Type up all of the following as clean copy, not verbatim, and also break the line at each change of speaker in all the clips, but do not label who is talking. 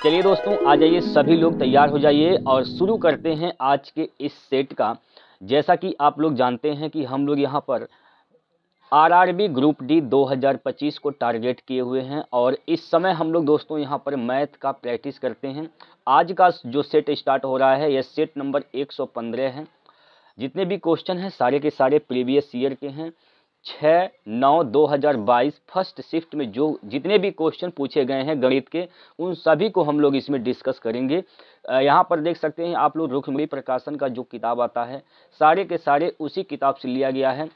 चलिए दोस्तों, आ जाइए सभी लोग तैयार हो जाइए और शुरू करते हैं आज के इस सेट का। जैसा कि आप लोग जानते हैं कि हम लोग यहाँ पर आरआरबी ग्रुप डी 2025 को टारगेट किए हुए हैं और इस समय हम लोग दोस्तों यहाँ पर मैथ का प्रैक्टिस करते हैं। आज का जो सेट स्टार्ट हो रहा है यह सेट नंबर 115 है। जितने भी क्वेश्चन हैं सारे के सारे प्रीवियस ईयर के हैं। 6/9/2022 फर्स्ट शिफ्ट में जो जितने भी क्वेश्चन पूछे गए हैं गणित के, उन सभी को हम लोग इसमें डिस्कस करेंगे। यहाँ पर देख सकते हैं आप लोग, रुक्मिणी प्रकाशन का जो किताब आता है सारे के सारे उसी किताब से लिया गया है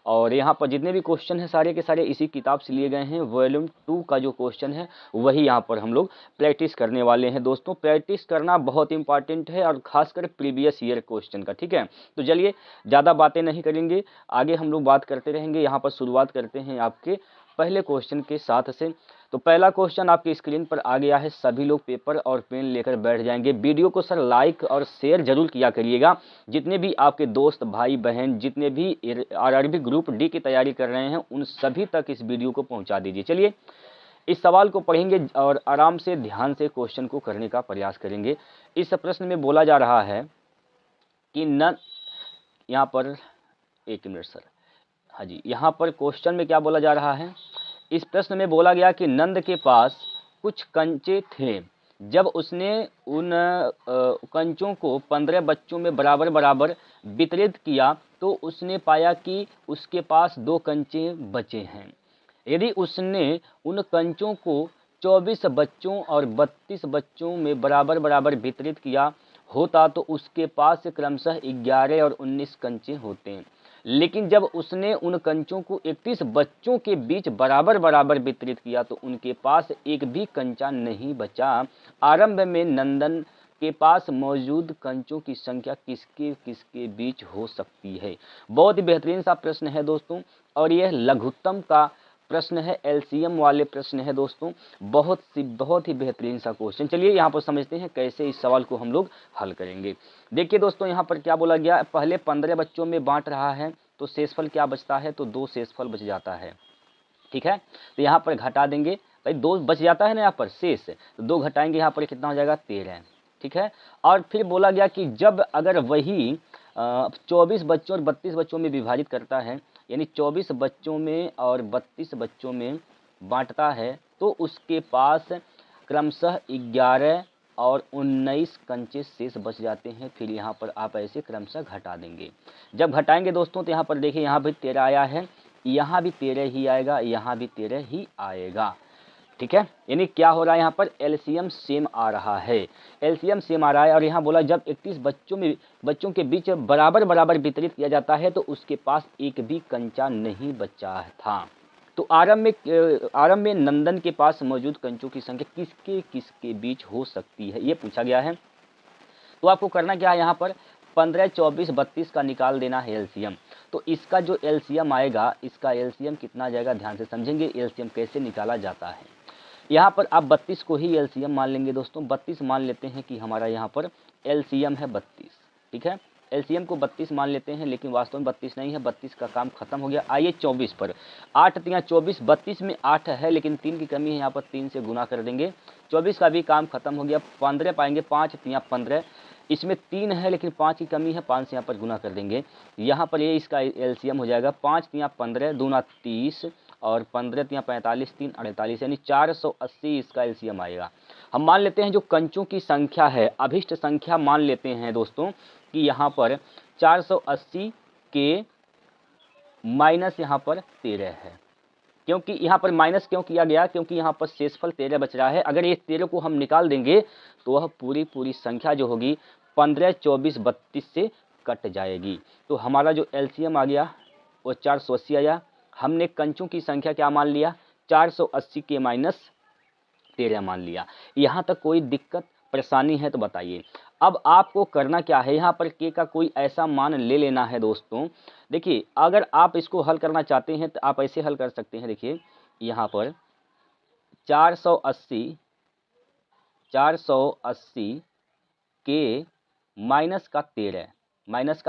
और यहाँ पर जितने भी क्वेश्चन हैं सारे के सारे इसी किताब से लिए गए हैं। वॉल्यूम 2 का जो क्वेश्चन है वही यहाँ पर हम लोग प्रैक्टिस करने वाले हैं। दोस्तों, प्रैक्टिस करना बहुत इंपॉर्टेंट है और खासकर प्रीवियस ईयर क्वेश्चन का, ठीक है। तो चलिए ज़्यादा बातें नहीं करेंगे, आगे हम लोग बात करते रहेंगे। यहाँ पर शुरुआत करते हैं आपके पहले क्वेश्चन के साथ से। तो पहला क्वेश्चन आपकी स्क्रीन पर आ गया है। सभी लोग पेपर और पेन लेकर बैठ जाएंगे। वीडियो को सर लाइक और शेयर जरूर किया करिएगा। जितने भी आपके दोस्त भाई बहन जितने भी आरआरबी ग्रुप डी की तैयारी कर रहे हैं उन सभी तक इस वीडियो को पहुंचा दीजिए। चलिए इस सवाल को पढ़ेंगे और आराम से ध्यान से क्वेश्चन को करने का प्रयास करेंगे। इस प्रश्न में बोला जा रहा है कि यहाँ पर एक मिनट सर, हाँ जी, यहाँ पर क्वेश्चन में क्या बोला जा रहा है। इस प्रश्न में बोला गया कि नंद के पास कुछ कंचे थे। जब उसने उन कंचों को 15 बच्चों में बराबर बराबर वितरित किया तो उसने पाया कि उसके पास 2 कंचे बचे हैं। यदि उसने उन कंचों को 24 बच्चों और 32 बच्चों में बराबर बराबर वितरित किया होता तो उसके पास क्रमशः 11 और 19 कंचे होते। लेकिन जब उसने उन कंचों को 31 बच्चों के बीच बराबर बराबर वितरित किया तो उनके पास एक भी कंचा नहीं बचा। आरंभ में नंदन के पास मौजूद कंचों की संख्या किसके किसके बीच हो सकती है। बहुत ही बेहतरीन सा प्रश्न है दोस्तों और यह लघुत्तम का प्रश्न है, एलसीएम वाले प्रश्न है दोस्तों। बहुत ही बेहतरीन सा क्वेश्चन। चलिए यहाँ पर समझते हैं कैसे इस सवाल को हम लोग हल करेंगे। देखिए दोस्तों, यहाँ पर क्या बोला गया, पहले 15 बच्चों में बांट रहा है तो शेषफल क्या बचता है, तो 2 शेषफल बच जाता है, ठीक है। तो यहाँ पर घटा देंगे भाई, 2 बच जाता है ना यहाँ पर शेष, तो 2 घटाएंगे यहाँ पर कितना हो जाएगा 13, ठीक है। और फिर बोला गया कि जब अगर वही 24 बच्चों और 32 बच्चों में विभाजित करता है, यानी 24 बच्चों में और 32 बच्चों में बांटता है तो उसके पास क्रमशः 11 और 19 कंचे शेष बच जाते हैं। फिर यहाँ पर आप ऐसे क्रमशः घटा देंगे। जब घटाएंगे दोस्तों तो यहाँ पर देखिए, यहाँ भी 13 आया है, यहाँ भी 13 ही आएगा, यहाँ भी 13 ही आएगा, ठीक है। यानी क्या हो रहा है, यहाँ पर एलसीएम सेम आ रहा है, एलसीएम सेम आ रहा है। और यहाँ बोला जब 31 बच्चों के बीच बराबर बराबर वितरित किया जाता है तो उसके पास एक भी कंचा नहीं बचा था। तो आरंभ में नंदन के पास मौजूद कंचों की संख्या किसके किसके बीच हो सकती है, ये पूछा गया है। तो आपको करना क्या है, यहाँ पर 15, 24, 32 का निकाल देना है एलसीएम। तो इसका जो एलसीएम आएगा, इसका एलसीएम कितना आ जाएगा, ध्यान से समझेंगे एलसीएम कैसे निकाला जाता है। यहाँ पर आप 32 को ही एलसीएम मान लेंगे दोस्तों। 32 मान लेते हैं कि हमारा यहाँ पर एलसीएम है 32, ठीक है। एलसीएम को 32 मान लेते हैं, लेकिन वास्तव में 32 नहीं है, 32 का काम खत्म हो गया। आइए 24 पर, 8 तिया 24, 32 में 8 है लेकिन 3 की कमी है, यहाँ पर 3 से गुना कर देंगे, 24 का भी काम खत्म हो गया। 15 पाएंगे, 5 तिया 15, इसमें 3 है लेकिन 5 की कमी है, 5 से यहाँ पर गुना कर देंगे। यहाँ पर ये इसका एलसीएम हो जाएगा 5 तिया 15 दूना 30 और 15 तिया 45, 3 48, यानी 480 इसका एलसीएम आएगा। हम मान लेते हैं जो कंचों की संख्या है, अभिष्ट संख्या मान लेते हैं दोस्तों कि यहाँ पर 480 के माइनस यहाँ पर 13 है। क्योंकि यहाँ पर माइनस क्यों किया गया, क्योंकि यहाँ पर शेषफल 13 बच रहा है। अगर ये 13 को हम निकाल देंगे तो वह पूरी संख्या जो होगी 15, 24, 32 से कट जाएगी। तो हमारा जो एलसीएम आ गया वो 480 आया। हमने कंचों की संख्या क्या मान लिया, 480 के माइनस 13 मान लिया। यहाँ तक कोई दिक्कत परेशानी है तो बताइए। अब आपको करना क्या है, यहाँ पर के का कोई ऐसा मान ले लेना है दोस्तों। देखिए अगर आप इसको हल करना चाहते हैं तो आप ऐसे हल कर सकते हैं। देखिए यहाँ पर 480 के माइनस का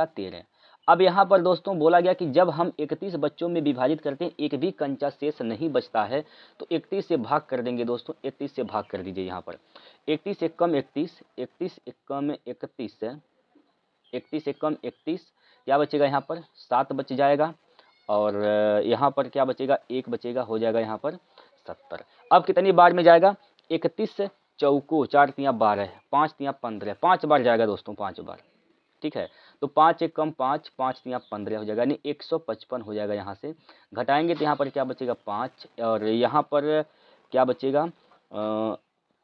13, अब यहाँ पर दोस्तों बोला गया कि जब हम 31 बच्चों में विभाजित करते हैं एक भी कंचा शेष नहीं बचता है तो 31 से भाग कर देंगे दोस्तों, 31 से भाग कर दीजिए यहाँ पर। 31 एक कम 31, 31 एक कम 31 है, 31 एक कम 31, क्या बचेगा यहाँ पर 7 बच जाएगा और यहाँ पर क्या बचेगा 1 बचेगा, हो जाएगा यहाँ पर 70। अब कितनी बार में जाएगा 31 से चौको 4 तिया 12, 5 तिया 15, 5 बार जाएगा दोस्तों, 5 बार, ठीक है। तो 5 एक कम 5, 5 तिया 15 हो जाएगा, यानी 155 हो जाएगा। यहाँ से घटाएंगे तो यहाँ पर क्या बचेगा 5 और यहाँ पर क्या बचेगा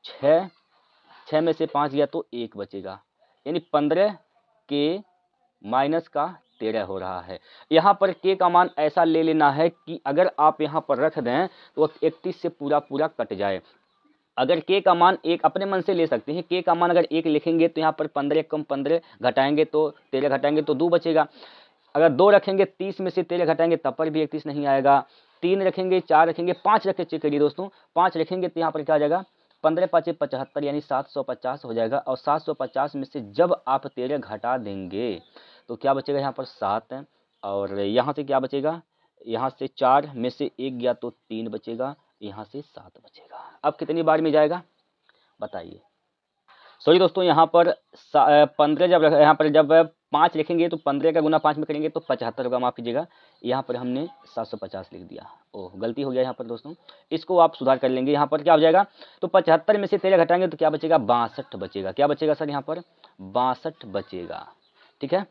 6, 6 में से 5 गया तो 1 बचेगा, यानी 15 के माइनस का 13 हो रहा है। यहाँ पर के का मान ऐसा ले लेना है कि अगर आप यहाँ पर रख दें तो 31 से पूरा पूरा कट जाए। अगर के का मान एक अपने मन से ले सकते हैं, के का मान अगर 1 लिखेंगे तो यहाँ पर 15 कम 15 घटाएंगे तो 13 घटाएंगे तो 2 बचेगा। अगर 2 रखेंगे 30 में से 13 घटाएंगे तब पर भी 31 नहीं आएगा। 3 रखेंगे, 4 रखेंगे, 5 रख के चेक करिए दोस्तों, 5 रखेंगे तो यहाँ पर क्या आ जाएगा 15 5 75, यानी 750 हो जाएगा। और 750 में से जब आप 13 घटा देंगे तो क्या बचेगा यहाँ पर 7, और यहाँ से क्या बचेगा, यहाँ से 4 में से 1 गया तो 3 बचेगा, यहाँ से 7 बचेगा। अब कितनी बार में जाएगा बताइए। सॉरी दोस्तों, यहाँ पर 15 जब यहाँ पर जब 5 लिखेंगे तो 15 का गुना 5 में करेंगे तो 75 होगा, माफ़ कीजिएगा, यहाँ पर हमने 750 लिख दिया, ओह गलती हो गया यहाँ पर दोस्तों, इसको आप सुधार कर लेंगे। यहाँ पर क्या हो जाएगा, तो 75 में से 13 घटाएंगे तो क्या बचेगा 62 बचेगा। क्या बचेगा सर यहाँ पर 62 बचेगा, ठीक है,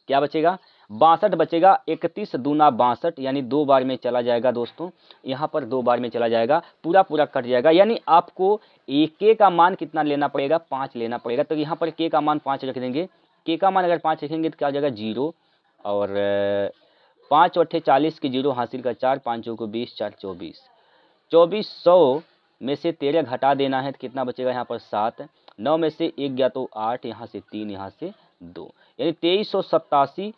क्या बचेगा 62 बचेगा। 31 दूना 62, यानी 2 बार में चला जाएगा दोस्तों, यहाँ पर 2 बार में चला जाएगा, पूरा पूरा कट जाएगा। यानी आपको के का मान कितना लेना पड़ेगा 5 लेना पड़ेगा। तो यहाँ पर के का मान 5 रख देंगे, के का मान अगर 5 रखेंगे तो क्या हो जाएगा 0, और 5 और 40 की 0 हासिल का 4, 5 को 20, 4 24, 2400 में से 13 घटा देना है तो कितना बचेगा यहाँ पर 7, 9 में से 1 गया तो 8, यहाँ से 3, यहाँ से 2, यानी 2387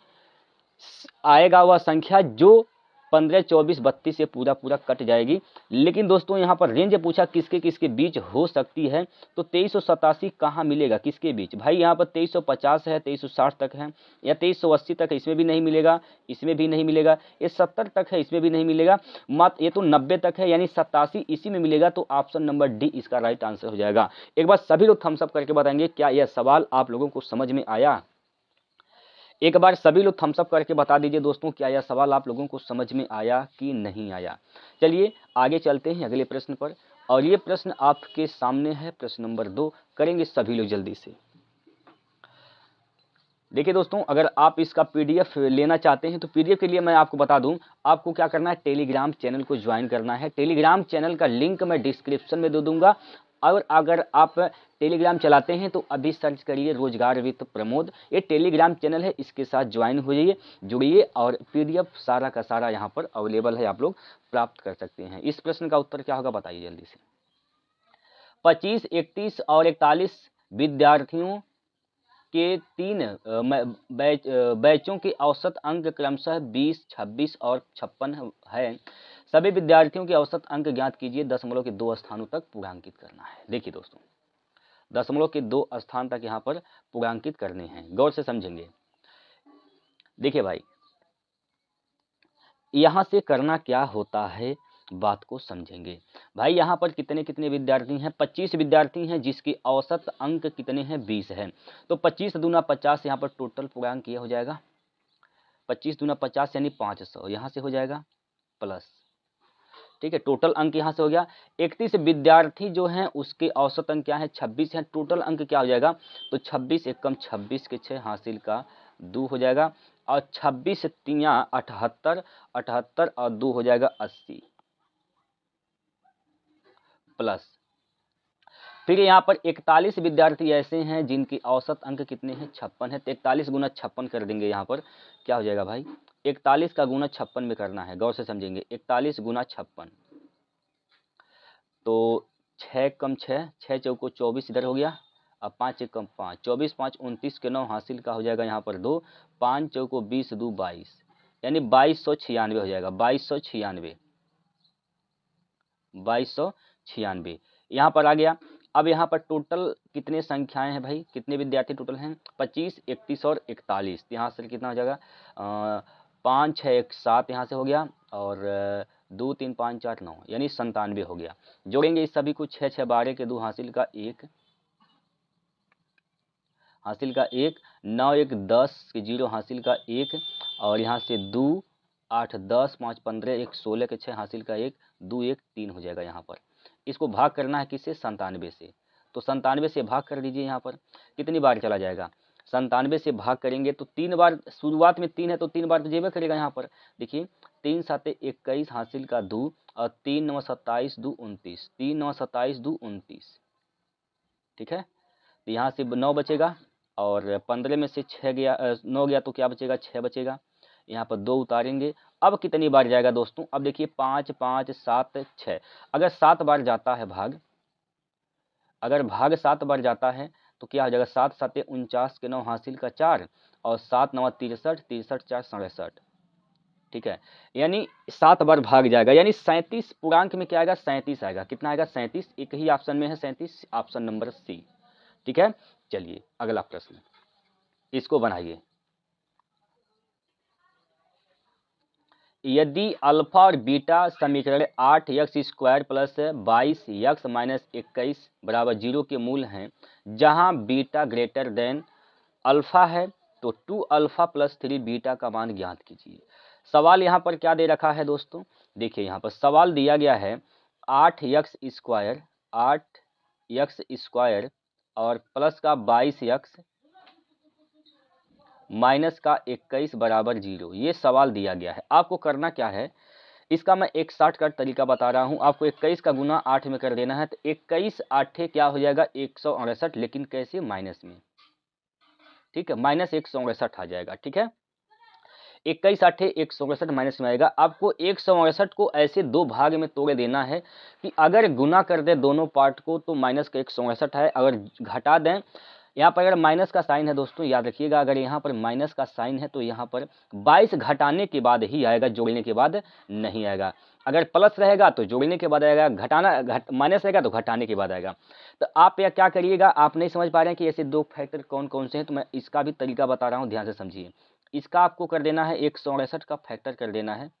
आएगा वह संख्या जो 15 24 32 से पूरा पूरा कट जाएगी। लेकिन दोस्तों यहाँ पर रेंज पूछा किसके किसके बीच हो सकती है, तो 2387 कहाँ मिलेगा किसके बीच, भाई यहाँ पर 2350 है, 2360 तक है, या 2380 तक है, इसमें भी नहीं मिलेगा, इसमें भी नहीं मिलेगा, ये 70 तक है, इसमें भी नहीं मिलेगा, मात्र ये तो 90 तक है, यानी 87 इसी में मिलेगा। तो ऑप्शन नंबर डी इसका राइट आंसर हो जाएगा। एक बार सभी लोग थम्स अप करके बताएंगे क्या यह सवाल आप लोगों को समझ में आया। एक बार सभी लोग थम्स अप करके बता दीजिए दोस्तों क्या यह सवाल आप लोगों को समझ में आया कि नहीं आया। चलिए आगे चलते हैं अगले प्रश्न पर, और ये प्रश्न आपके सामने है, प्रश्न नंबर 2 करेंगे सभी लोग जल्दी से। देखिए दोस्तों, अगर आप इसका पीडीएफ लेना चाहते हैं तो पीडीएफ के लिए मैं आपको बता दूं, आपको क्या करना है, टेलीग्राम चैनल को ज्वाइन करना है। टेलीग्राम चैनल का लिंक मैं डिस्क्रिप्शन में दे दूंगा, और अगर आप टेलीग्राम चलाते हैं तो अभी सर्च करिए रोजगार विद प्रमोद, ये टेलीग्राम चैनल है, इसके साथ ज्वाइन हो जाइए, जुड़िए, और पीडीएफ सारा का सारा यहाँ पर अवेलेबल है, आप लोग प्राप्त कर सकते हैं। इस प्रश्न का उत्तर क्या होगा बताइए जल्दी से। 25, 31 और 41 विद्यार्थियों के 3 बैचों के औसत अंक क्रमशः 20, 26 और 56 है। सभी विद्यार्थियों के औसत अंक ज्ञात कीजिए, दशमलव के 2 स्थानों तक पूर्णांकित करना है। देखिए दोस्तों, दशमलव के 2 स्थान तक यहाँ पर पूर्णांकित करने हैं, गौर से समझेंगे। देखिए भाई, यहाँ से करना क्या होता है, बात को समझेंगे। भाई यहाँ पर कितने कितने विद्यार्थी हैं, 25 विद्यार्थी हैं, जिसके औसत अंक कितने हैं 20 हैं। तो 25 दूना 50 यहाँ पर टोटल पूर्णांक ये हो जाएगा, 25 दूना 50 यानी 500 यहाँ से हो जाएगा प्लस, ठीक है, टोटल अंक यहाँ से हो गया। 31 विद्यार्थी जो हैं उसके औसत अंक क्या है 26 हैं, टोटल अंक क्या हो जाएगा, तो 26 एकम 26 के 6 हासिल का 2 हो जाएगा, और 26 तिया 78, 78 और 2 हो जाएगा 80 प्लस। फिर यहाँ पर 41 विद्यार्थी ऐसे हैं जिनके औसत अंक कितने हैं 56 है, तो 41 गुना 56 कर देंगे, यहाँ पर क्या हो जाएगा भाई, 41 का गुना 56 में करना है, गौर से समझेंगे। 41 गुना 56, तो 6 कम 6, 6 चौको 24 इधर हो गया, अब 5 एक कम 5, 24 5 29 के 9 हासिल का हो जाएगा यहाँ पर 2, 5 चौको 20 2 22, यानी 2296 हो जाएगा, 2296, 2296 यहाँ पर आ गया। अब यहाँ पर टोटल कितने संख्याएं हैं भाई, कितने विद्यार्थी टोटल हैं, 25, 31 और 41। यहाँ से कितना हो जाएगा, 5, 6, 1, 7 यहाँ से हो गया, और 2, 3, 5, 4, 9 यानी 97 हो गया। जोड़ेंगे इस सभी को, 6, 6, 12 के 2 हासिल का 1, हासिल का 1, 9, 1, 10 के 0 हासिल का 1, और यहाँ से 2, 8, 10, 5, 15, 1, 16 के 6 हासिल का 1, 2, 1, 3 हो जाएगा। यहाँ पर इसको भाग करना है किससे, 97 से। तो 97 से भाग कर दीजिए। यहाँ पर कितनी बार चला जाएगा, 97 से भाग करेंगे तो 3 बार, शुरुआत में 3 है तो 3 बार तो जेबे करेगा। यहाँ पर देखिए 3, 7, 21 हासिल का 2, और 3, 9, 27, 2, 29, 3, 9, 27, 2, 29। ठीक है, तो यहाँ से 9 बचेगा, और 15 में से 6 गया, 9 गया तो क्या बचेगा, 6 बचेगा। यहाँ पर 2 उतारेंगे। अब कितनी बार जाएगा दोस्तों, अब देखिए 5, 5, 7, 6, अगर 7 बार जाता है भाग, अगर भाग 7 बार जाता है तो क्या हो जाएगा, 7, 7, 49 के 9 हासिल का 4, और 7, 9, 63, 63, 4, 67। ठीक है, यानी 7 बार भाग जाएगा, यानी 37 पूर्णांक में क्या आएगा, 37 आएगा। कितना आएगा, 37। एक ही ऑप्शन में है 37, ऑप्शन नंबर सी। ठीक है, चलिए अगला प्रश्न, इसको बनाइए। यदि अल्फा और बीटा समीकरण 8x² प्लस 22x माइनस 21 बराबर 0 के मूल हैं, जहां बीटा ग्रेटर देन अल्फा है, तो 2 अल्फा प्लस 3 बीटा का मान ज्ञात कीजिए। सवाल यहाँ पर क्या दे रखा है दोस्तों, देखिए यहाँ पर सवाल दिया गया है 8x² और प्लस का 22x माइनस का 21 बराबर 0, ये सवाल दिया गया है। आपको करना क्या है, इसका मैं एक शॉर्टकट तरीका बता रहा हूं। आपको 21 का गुना 8 में कर देना है, तो 21 8 क्या हो जाएगा, 168, लेकिन कैसे, माइनस में। ठीक है, माइनस 168 आ जाएगा। ठीक है, 21 8 168 माइनस में आएगा। आपको 168 को ऐसे दो भाग में तोड़ देना है कि अगर गुना कर दे दोनों पार्ट को तो माइनस का 168 है, अगर घटा दें, यहाँ पर अगर माइनस का साइन है दोस्तों याद रखिएगा, अगर यहाँ पर माइनस का साइन है तो यहाँ पर 22 घटाने के बाद ही आएगा, जोड़ने के बाद नहीं आएगा। अगर प्लस रहेगा तो जोड़ने के बाद आएगा, माइनस रहेगा तो घटाने के बाद आएगा। तो आप यह क्या करिएगा, आप नहीं समझ पा रहे हैं कि ऐसे दो फैक्टर कौन कौन से हैं, तो मैं इसका भी तरीका बता रहा हूँ, ध्यान से समझिए। इसका आपको कर देना है 168 का फैक्टर कर देना है।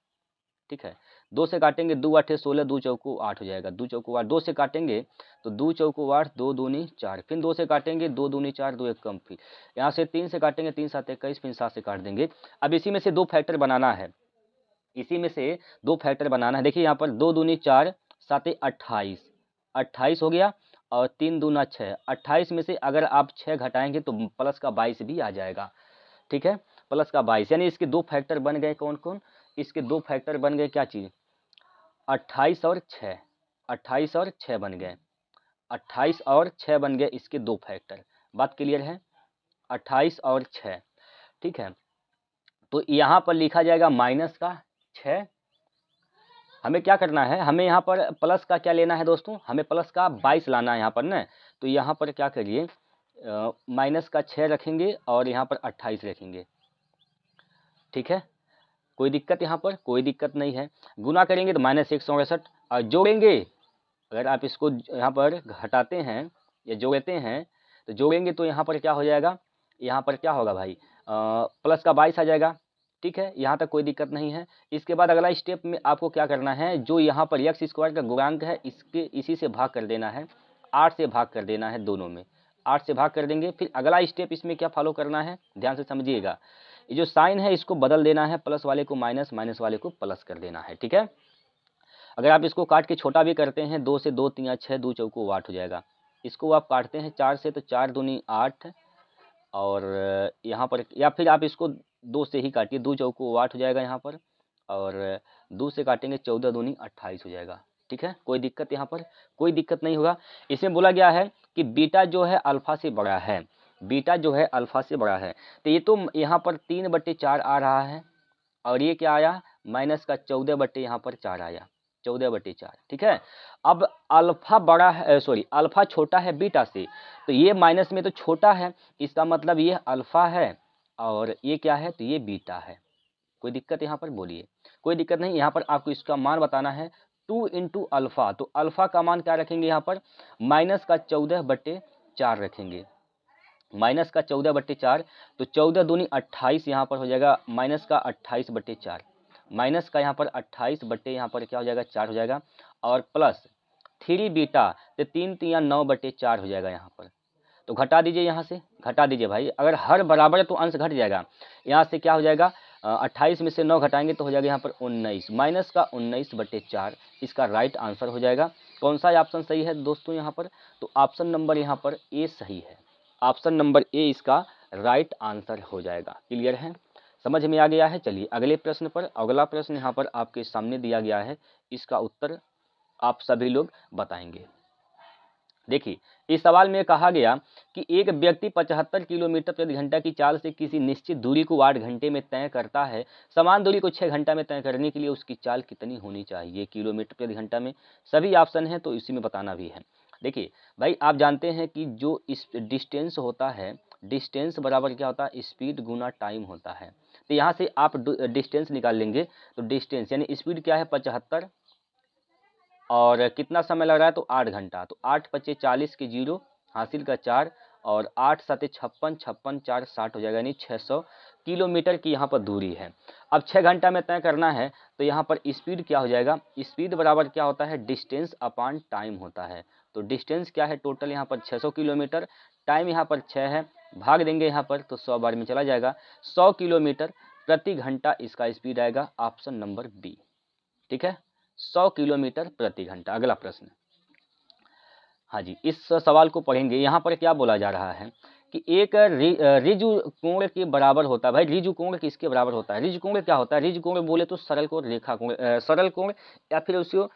ठीक है, 2 से काटेंगे, 2 8 16, 2 चौको 8 हो जाएगा, 2 चौको 8, 2 से काटेंगे तो 2 चौको 8, 2 दूनी 4, फिर 2 से काटेंगे, 2 दूनी 4, 2 1 कम, फिर यहाँ से 3 से काटेंगे, 3 7 21, फिर 7 से काट देंगे। अब इसी में से दो फैक्टर बनाना है, इसी में से दो फैक्टर बनाना है। देखिए यहाँ पर 2 दूनी 4, 7 28, 28 हो गया, और 3 दूना 6, 28 में से अगर आप 6 घटाएंगे तो प्लस का 22 भी आ जाएगा। ठीक है, प्लस का 22, यानी इसके दो फैक्टर बन गए, कौन कौन, इसके दो फैक्टर बन गए, क्या चीज़, 28 और 6, 28 और 6 बन गए, 28 और 6 बन गए इसके दो फैक्टर। बात क्लियर है, 28 और 6। ठीक है, तो यहाँ पर लिखा जाएगा माइनस का 6। हमें क्या करना है, हमें यहाँ पर प्लस का क्या लेना है दोस्तों, हमें प्लस का 22 लाना है यहाँ पर ना। तो यहाँ पर क्या करिए, माइनस का 6 रखेंगे और यहाँ पर 28 रखेंगे। ठीक है, कोई दिक्कत, यहाँ पर कोई दिक्कत नहीं है। गुना करेंगे तो माइनस 168, और जोड़ेंगे, अगर आप इसको यहाँ पर घटाते हैं या जोड़ते हैं तो जोड़ेंगे तो यहाँ पर क्या हो जाएगा, यहाँ पर क्या होगा भाई, प्लस का 22 आ जाएगा। ठीक है, यहाँ तक कोई दिक्कत नहीं है। इसके बाद अगला स्टेप में आपको क्या करना है, जो यहाँ पर x² का गुणांक है इसी से भाग कर देना है, 8 से भाग कर देना है, दोनों में 8 से भाग कर देंगे। फिर अगला स्टेप इसमें क्या फॉलो करना है, ध्यान से समझिएगा, ये जो साइन है इसको बदल देना है, प्लस वाले को माइनस, माइनस वाले को प्लस कर देना है। ठीक है, अगर आप इसको काट के छोटा भी करते हैं, 2 से 2 3 6, 2 चौको 8 हो जाएगा। इसको आप काटते हैं 4 से तो 4 दूनी 8, और यहाँ पर या फिर आप इसको 2 से ही काटिए, 2 चौको 8 हो जाएगा यहाँ पर, और 2 से काटेंगे 14 दूनी 28 हो जाएगा। ठीक है, कोई दिक्कत, यहाँ पर कोई दिक्कत नहीं होगा। इसमें बोला गया है कि बीटा जो है अल्फा से बड़ा है, बीटा जो है अल्फा से बड़ा है। तो ये तो यहाँ पर 3/4 आ रहा है, और ये क्या आया, माइनस का 14 यहाँ पर 4 आया, 14/4। ठीक है, अब अल्फा बड़ा है, सॉरी अल्फा छोटा है बीटा से, तो ये माइनस में तो छोटा है, इसका मतलब ये अल्फा है और ये क्या है, तो ये बीटा है। कोई दिक्कत यहाँ पर बोलिए, कोई दिक्कत नहीं। यहाँ पर आपको इसका मान बताना है 2 इंटू अल्फ़ा, तो अल्फ़ा का मान क्या रखेंगे यहाँ पर, माइनस का 14/4 रखेंगे, माइनस का 14/4, तो 14 दूनी 28 यहाँ पर हो जाएगा, माइनस का 28/4, माइनस का यहाँ पर 28 बट्टे यहाँ पर क्या हो जाएगा, 4 हो जाएगा, और प्लस 3 बीटा, तो 3 3 9/4 हो जाएगा यहाँ पर। तो घटा दीजिए, यहाँ से घटा दीजिए भाई, अगर हर बराबर है तो अंश घट जाएगा, यहाँ से क्या हो जाएगा, 28 में से 9 घटाएंगे तो हो जाएगा यहाँ पर 19, माइनस का 19/4 इसका राइट आंसर हो जाएगा। कौन सा ऑप्शन सही है दोस्तों यहाँ पर, तो ऑप्शन नंबर यहाँ पर ए सही है, ऑप्शन नंबर ए इसका राइट आंसर हो जाएगा। क्लियर है, समझ में आ गया है। चलिए अगले प्रश्न पर, अगला प्रश्न यहाँ पर आपके सामने दिया गया है, इसका उत्तर आप सभी लोग बताएंगे। देखिए इस सवाल में कहा गया कि एक व्यक्ति 75 किलोमीटर प्रति घंटा की चाल से किसी निश्चित दूरी को 8 घंटे में तय करता है, समान दूरी को 6 घंटा में तय करने के लिए उसकी चाल कितनी होनी चाहिए किलोमीटर प्रति घंटा में। सभी ऑप्शन हैं तो इसी में बताना भी है। देखिए भाई आप जानते हैं कि जो इस डिस्टेंस होता है, डिस्टेंस बराबर क्या होता है, स्पीड गुना टाइम होता है। तो यहाँ से आप डिस्टेंस निकाल लेंगे, तो डिस्टेंस यानी स्पीड क्या है 75, और कितना समय लग रहा है, तो 8 घंटा, तो 8 पच्चे 40 के 0 हासिल का 4, और 8 सते 56, 56 4 60 हो जाएगा, यानी 600 किलोमीटर की यहाँ पर दूरी है। अब 6 घंटा में तय करना है, तो यहाँ पर स्पीड क्या हो जाएगा, स्पीड बराबर क्या होता है, डिस्टेंस अपॉन टाइम होता है। तो डिस्टेंस क्या है टोटल यहाँ पर 600 किलोमीटर, टाइम यहाँ पर 6 है, भाग देंगे यहाँ पर तो 100 बार में चला जाएगा, 100 किलोमीटर प्रति घंटा इसका स्पीड आएगा, ऑप्शन नंबर बी। ठीक है, 100 किलोमीटर प्रति घंटा। अगला प्रश्न, हाँ जी, इस सवाल को पढ़ेंगे। यहाँ पर क्या बोला जा रहा है कि एक ऋजु कोण के बराबर होता है। भाई ऋजु कोण किसके बराबर होता है, ऋजु कोण क्या होता है, ऋजु कोण बोले तो सरल कोण, रेखा कोण, सरल कोण, या फिर उसको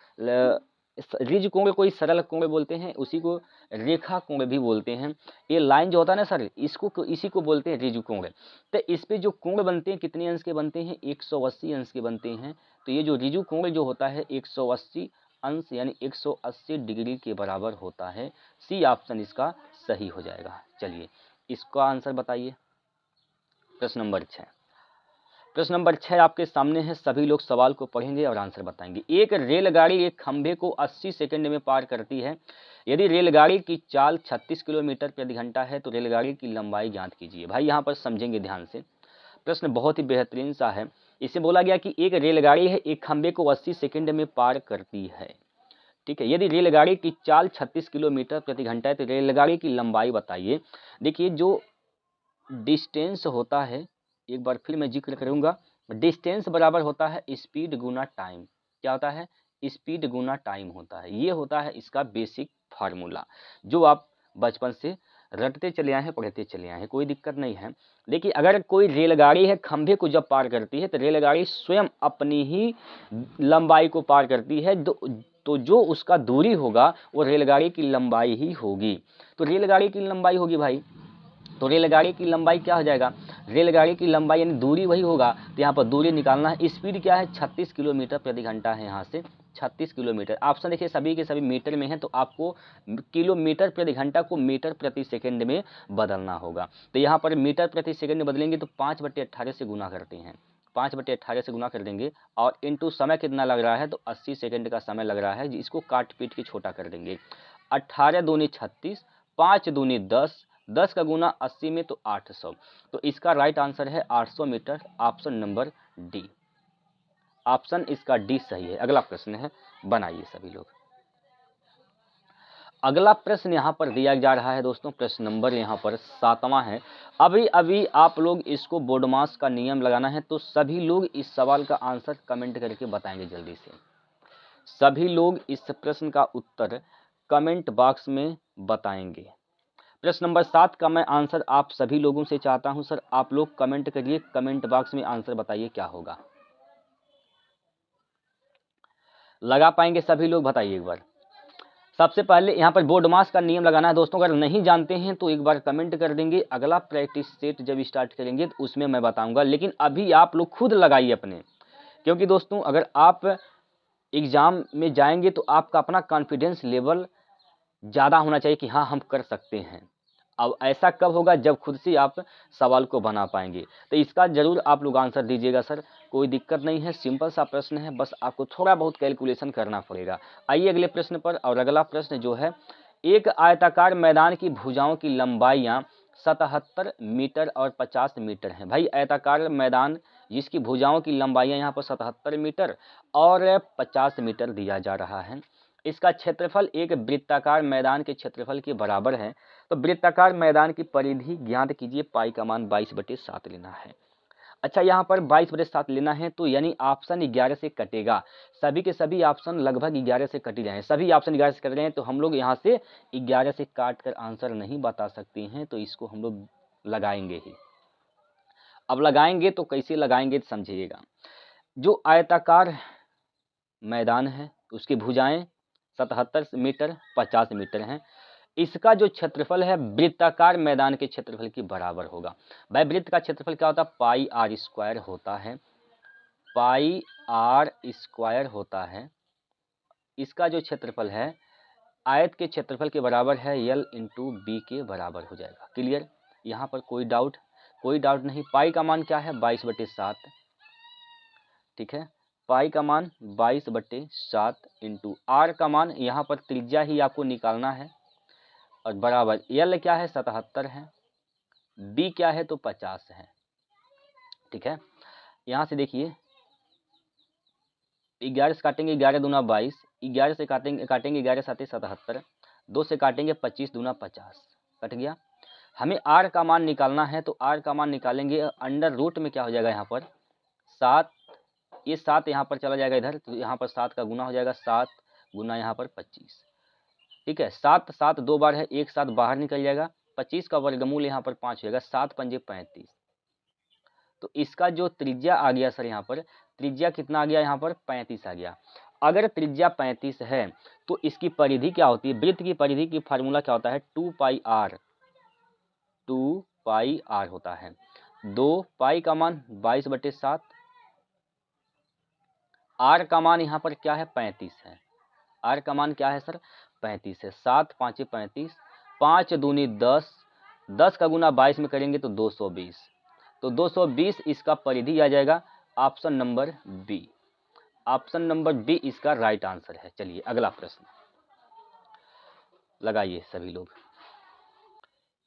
ऋजु कोण को ही सरल कोण बोलते हैं, उसी को रेखा कोण भी बोलते हैं। ये लाइन जो होता है ना सर, इसको इसी को बोलते हैं ऋजु कोण। तो इस पे जो कोण बनते हैं कितने अंश के बनते हैं, 180 अंश के बनते हैं। तो ये जो ऋजु कोण जो होता है 180 अंश यानी 180 डिग्री के बराबर होता है। सी ऑप्शन इसका सही हो जाएगा। चलिए इसका आंसर बताइए। प्रश्न नंबर 6, प्रश्न नंबर 6 आपके सामने है, सभी लोग सवाल को पढ़ेंगे और आंसर बताएंगे। एक रेलगाड़ी एक खंभे को 80 सेकंड में पार करती है। यदि रेलगाड़ी की चाल 36 किलोमीटर प्रति घंटा है तो रेलगाड़ी की लंबाई ज्ञात कीजिए। भाई यहाँ पर समझेंगे ध्यान से, प्रश्न बहुत ही बेहतरीन सा है। इसे बोला गया कि एक रेलगाड़ी है एक खंभे को 80 सेकंड में पार करती है। ठीक है, यदि रेलगाड़ी की चाल 36 किलोमीटर प्रति घंटा है तो रेलगाड़ी की लंबाई बताइए। देखिए जो डिस्टेंस होता है, एक बार फिर मैं जिक्र करूंगा, डिस्टेंस बराबर होता है स्पीड गुना टाइम। क्या होता है, स्पीड गुना टाइम होता है। ये होता है इसका बेसिक फार्मूला, जो आप बचपन से रटते चले आए हैं, पढ़ते चले आए हैं, कोई दिक्कत नहीं है। देखिए अगर कोई रेलगाड़ी है खंभे को जब पार करती है तो रेलगाड़ी स्वयं अपनी ही लंबाई को पार करती है, तो जो उसका दूरी होगा वो रेलगाड़ी की लंबाई ही होगी। तो रेलगाड़ी की लंबाई होगी भाई, तो रेलगाड़ी की लंबाई क्या हो जाएगा, रेलगाड़ी की लंबाई यानी दूरी वही होगा। तो यहाँ पर दूरी निकालना है। स्पीड क्या है 36 किलोमीटर प्रति घंटा है, यहाँ से 36 किलोमीटर। ऑप्शन देखिए सभी के सभी मीटर में है, तो आपको किलोमीटर प्रति घंटा को मीटर प्रति सेकंड में बदलना होगा। तो यहाँ पर मीटर प्रति सेकंड में बदलेंगे तो 5/18 से गुना करते हैं, 5/18 से गुना कर देंगे, और इनटू समय कितना लग रहा है, तो 80 सेकंड का समय लग रहा है। इसको काट पीट के छोटा कर देंगे, 18 दूनी 36, 5 दूनी 10, 10 का गुना 80 में तो 800। तो इसका राइट आंसर है 800 meter, option number D. Option इसका डी सही है। अगला प्रश्न है, बनाइए सभी लोग। अगला प्रश्न यहाँ पर दिया जा रहा है दोस्तों, प्रश्न नंबर यहाँ पर 7वां है। अभी अभी आप लोग इसको बोर्ड मास का नियम लगाना है, तो सभी लोग इस सवाल का आंसर कमेंट करके बताएंगे जल्दी से। सभी लोग इस प्रश्न का उत्तर कमेंट बॉक्स में बताएंगे। प्रश्न नंबर 7 का मैं आंसर आप सभी लोगों से चाहता हूं, सर आप लोग कमेंट करिए, कमेंट बॉक्स में आंसर बताइए क्या होगा। लगा पाएंगे सभी लोग, बताइए एक बार। सबसे पहले यहाँ पर बोर्ड मास का नियम लगाना है दोस्तों, अगर नहीं जानते हैं तो एक बार कमेंट कर देंगे। अगला प्रैक्टिस सेट जब स्टार्ट करेंगे तो उसमें मैं बताऊंगा, लेकिन अभी आप लोग खुद लगाइए अपने, क्योंकि दोस्तों अगर आप एग्जाम में जाएंगे तो आपका अपना कॉन्फिडेंस लेवल ज़्यादा होना चाहिए कि हाँ हम कर सकते हैं। अब ऐसा कब होगा, जब खुद से आप सवाल को बना पाएंगे। तो इसका जरूर आप लोग आंसर दीजिएगा सर, कोई दिक्कत नहीं है, सिंपल सा प्रश्न है, बस आपको थोड़ा बहुत कैलकुलेशन करना पड़ेगा। आइए अगले प्रश्न पर। और अगला प्रश्न जो है, एक आयताकार मैदान की भुजाओं की लंबाइयाँ 77 मीटर और 50 मीटर हैं। भाई आयताकार मैदान जिसकी भुजाओं की लंबाइयाँ यहाँ पर 77 मीटर और 50 मीटर दिया जा रहा है, इसका क्षेत्रफल एक वृत्ताकार मैदान के क्षेत्रफल के बराबर है। तो वृत्ताकार मैदान की परिधि ज्ञात कीजिए, पाई का मान 22/7 लेना है। अच्छा, यहाँ पर 22/7 लेना है, तो यानी ऑप्शन 11 से कटेगा। सभी के सभी ऑप्शन लगभग 11 से कट ही रहे हैं, सभी ऑप्शन 11 से कट रहे हैं, तो हम लोग यहाँ से 11 से काट कर आंसर नहीं बता सकते हैं, तो इसको हम लोग लगाएंगे ही। अब लगाएंगे तो कैसे लगाएंगे समझिएगा। जो आयताकार मैदान है उसकी भुजाएं 77 मीटर 50 मीटर हैं, इसका जो क्षेत्रफल है वृत्ताकार मैदान के क्षेत्रफल के बराबर होगा। भाई वृत्त का क्षेत्रफल क्या होता है, पाई आर स्क्वायर होता है, पाई आर स्क्वायर होता है। इसका जो क्षेत्रफल है आयत के क्षेत्रफल के बराबर है, L इंटू बी के बराबर हो जाएगा। क्लियर, यहाँ पर कोई डाउट नहीं। पाई का मान क्या है, 22/7, ठीक है, पाई का मान 22/7 इंटू आर का मान, यहाँ पर त्रिज्या ही आपको निकालना है, और बराबर L क्या है 77 है, B क्या है तो 50 है, ठीक है। यहाँ से देखिए 11 से काटेंगे 11 दूना 22, 11 से काटेंगे 11 7 77, 2 से काटेंगे 25 दूना 50, कट गया। हमें R का मान निकालना है, तो R का मान निकालेंगे, अंडर रूट में क्या हो जाएगा यहाँ पर 7, ये 7 यहाँ पर चला जाएगा इधर, तो यहाँ पर 7 का गुना हो जाएगा, 7 गुना यहाँ पर 25, ठीक है। 7 7 2 बार है, एक 7 बाहर निकल जाएगा, 25 का वर्गमूल यहाँ पर 5 होगा, 7 पंजे 35। तो इसका जो त्रिज्या आ गया सर, यहाँ पर त्रिज्या कितना आ गया, यहाँ पर 35 आ गया। अगर त्रिज्या 35 है तो इसकी परिधि क्या होती है, वृत्त की परिधि की फार्मूला क्या होता है, 2 पाई आर होता है। 2 पाई का मान 22/7, आर का मान यहाँ पर क्या है 35 है, आर का मान क्या है सर 35 है। 7 5 35, 5 दूनी 10, 10 का गुना 22 में करेंगे तो 220, तो 220 इसका परिधि आ जाएगा। Option number B, option number B इसका राइट आंसर है। चलिए अगला प्रश्न लगाइए सभी लोग।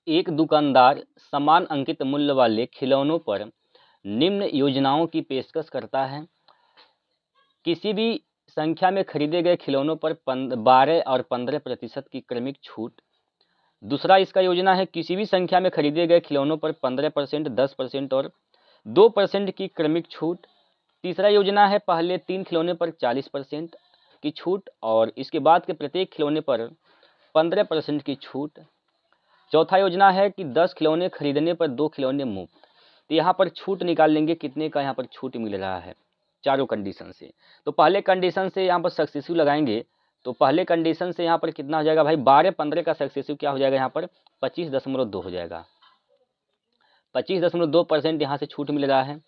एक दुकानदार समान अंकित मूल्य वाले खिलौनों पर निम्न योजनाओं की पेशकश करता है। किसी भी संख्या में खरीदे गए खिलौनों पर 12 और 15% की क्रमिक छूट। दूसरा इसका योजना है, किसी भी संख्या में खरीदे गए खिलौनों पर 15%, 10% और 2% की क्रमिक छूट। तीसरा योजना है, पहले 3 खिलौने पर 40% की छूट और इसके बाद के प्रत्येक खिलौने पर 15% की छूट। चौथा योजना है कि 10 खिलौने खरीदने पर 2 खिलौने मुफ्त। तो यहाँ पर छूट निकाल लेंगे, कितने का यहाँ पर छूट मिल रहा है चारों कंडीशन से। तो पहले कंडीशन से यहाँ पर सक्सेसिव लगाएंगे, तो पहले कंडीशन से यहाँ पर कितना हो जाएगा भाई, 12-15 का सक्सेसिव क्या हो जाएगा यहाँ पर 25.2 हो जाएगा, 25.2% यहाँ से छूट मिल रहा है।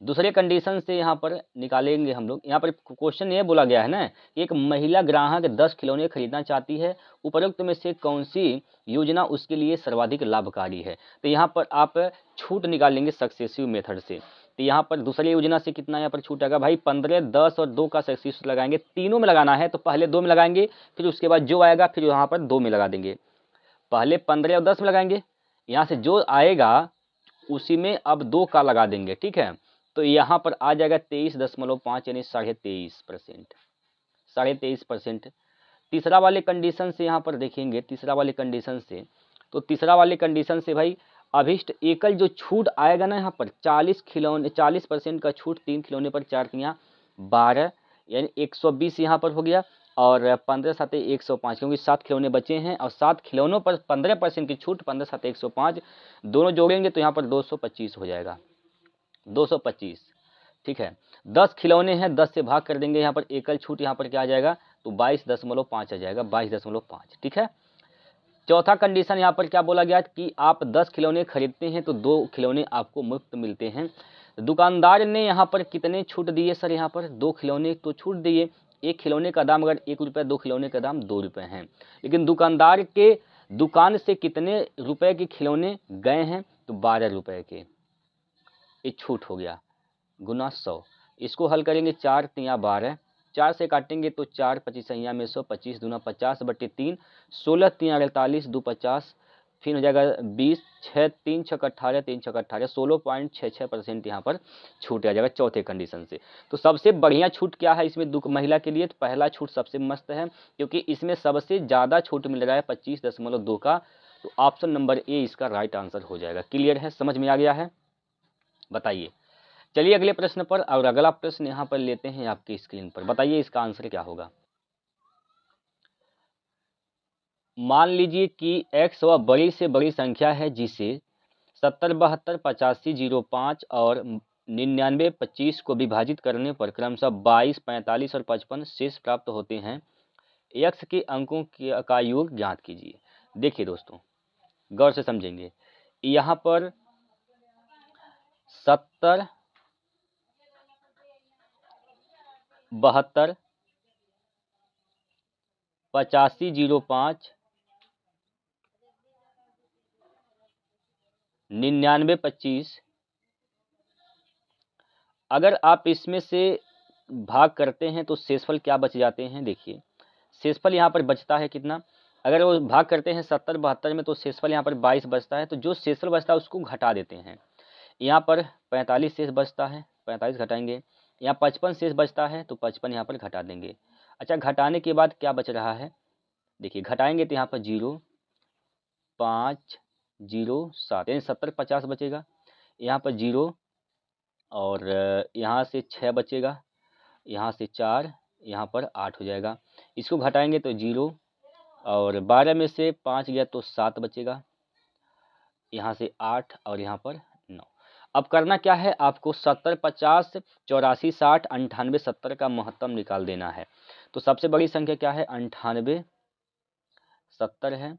दूसरे कंडीशन से यहाँ पर निकालेंगे हम लोग। यहाँ पर क्वेश्चन ये बोला गया है ना, एक महिला ग्राहक 10 खिलौने खरीदना चाहती है, उपरोक्त में से कौन सी योजना उसके लिए सर्वाधिक लाभकारी है। तो यहाँ पर आप छूट निकालेंगे सक्सेसिव मेथड से। तो यहाँ पर दूसरी योजना से कितना यहाँ पर छूट आएगा भाई, 15, 10 और 2 का सक्सेसिव लगाएंगे, तीनों में लगाना है, तो पहले 2 में लगाएंगे, फिर उसके बाद जो आएगा फिर यहाँ पर 2 में लगा देंगे। पहले 15 और 10 में लगाएंगे, यहाँ से जो आएगा उसी में अब 2 का लगा देंगे, ठीक है। तो यहाँ पर आ जाएगा 23.5 यानी 23.5%, 23.5%। तीसरा वाले कंडीशन से यहाँ पर देखेंगे, तीसरा वाले कंडीशन से, तो तीसरा वाले कंडीशन से भाई अभिष्ट एकल जो छूट आएगा ना, यहाँ पर 40 खिलौने 40% का छूट, 3 खिलौने पर 4 तियाँ 12 यानी 120 यहाँ पर हो गया, और 15 7 105 क्योंकि 7 खिलौने बचे हैं, और 7 खिलौनों पर 15% की छूट, 15 7 105 दोनों जोड़ेंगे तो यहाँ पर 225 हो जाएगा, 225, ठीक है। 10 खिलौने हैं, 10 से भाग कर देंगे, यहाँ पर एकल छूट यहाँ पर क्या आ जाएगा, तो 22.5 आ जाएगा, 22.5, ठीक है। चौथा कंडीशन यहाँ पर क्या बोला गया कि आप 10 खिलौने खरीदते हैं तो 2 खिलौने आपको मुफ्त मिलते हैं। दुकानदार ने यहाँ पर कितने छूट दिए सर, यहाँ पर 2 खिलौने तो छूट दिए। एक खिलौने का दाम अगर 1 रुपये, 2 खिलौने का दाम 2 रुपये हैं, लेकिन दुकानदार के दुकान से कितने रुपए के खिलौने गए हैं, तो 12 रुपए के, ये छूट हो गया, गुना 100। इसको हल करेंगे, 4 तिया 12, 4 से काटेंगे तो 4 25 में 100, 25 दूना 50/3, 16 तिया 48, 2 50, फिर हो जाएगा 20, 6 3 6 18, 3 6 18, 16.66% यहाँ पर छूट आ जाएगा चौथे कंडीशन से। तो सबसे बढ़िया छूट क्या है इसमें महिला के लिए, तो पहला छूट सबसे मस्त है, क्योंकि इसमें सबसे ज़्यादा छूट मिल रहा है 25.2 का। तो ऑप्शन नंबर ए इसका राइट आंसर हो जाएगा। क्लियर है, समझ में आ गया है, बताइए। चलिए अगले प्रश्न पर, और अगला प्रश्न यहाँ पर लेते हैं आपकी स्क्रीन पर, बताइए इसका आंसर क्या होगा। मान लीजिए कि x वह बड़ी से बड़ी संख्या है जिसे 70, 72, 85, 05 और 99, 25 को विभाजित करने पर क्रमशः 22, 45 और 55 शेष प्राप्त होते हैं। x के अंकों का योग ज्ञात कीजिए। देखिए दोस्तों, गौर से समझेंगे, यहाँ पर 70, 72, 85, 05, 99, 25, अगर आप इसमें से भाग करते हैं तो शेषफल क्या बच जाते हैं। देखिए शेषफल यहाँ पर बचता है कितना, अगर वो भाग करते हैं 70, 72 में, तो शेषफल यहाँ पर 22 बचता है। तो जो शेषफल बचता है उसको घटा देते हैं। यहाँ पर 45 शेष बचता है, 45 घटाएंगे। यहाँ 55 शेष बचता है, तो 55 यहाँ पर घटा देंगे। अच्छा, घटाने के बाद क्या बच रहा है, देखिए घटाएंगे तो यहाँ पर 0, 5, 0, 7, यानी 70, 50 बचेगा। यहाँ पर 0 और यहाँ से 6 बचेगा, यहाँ से 4, यहाँ पर 8 हो जाएगा। इसको घटाएंगे तो 0 और 12 में से 5 गया तो 7 बचेगा, यहाँ से 8 और यहाँ पर 9। अब करना क्या है, आपको 70, 50, 84, 60, 98, 70 का महत्तम निकाल देना है। तो सबसे बड़ी संख्या क्या है, 98, 70 है।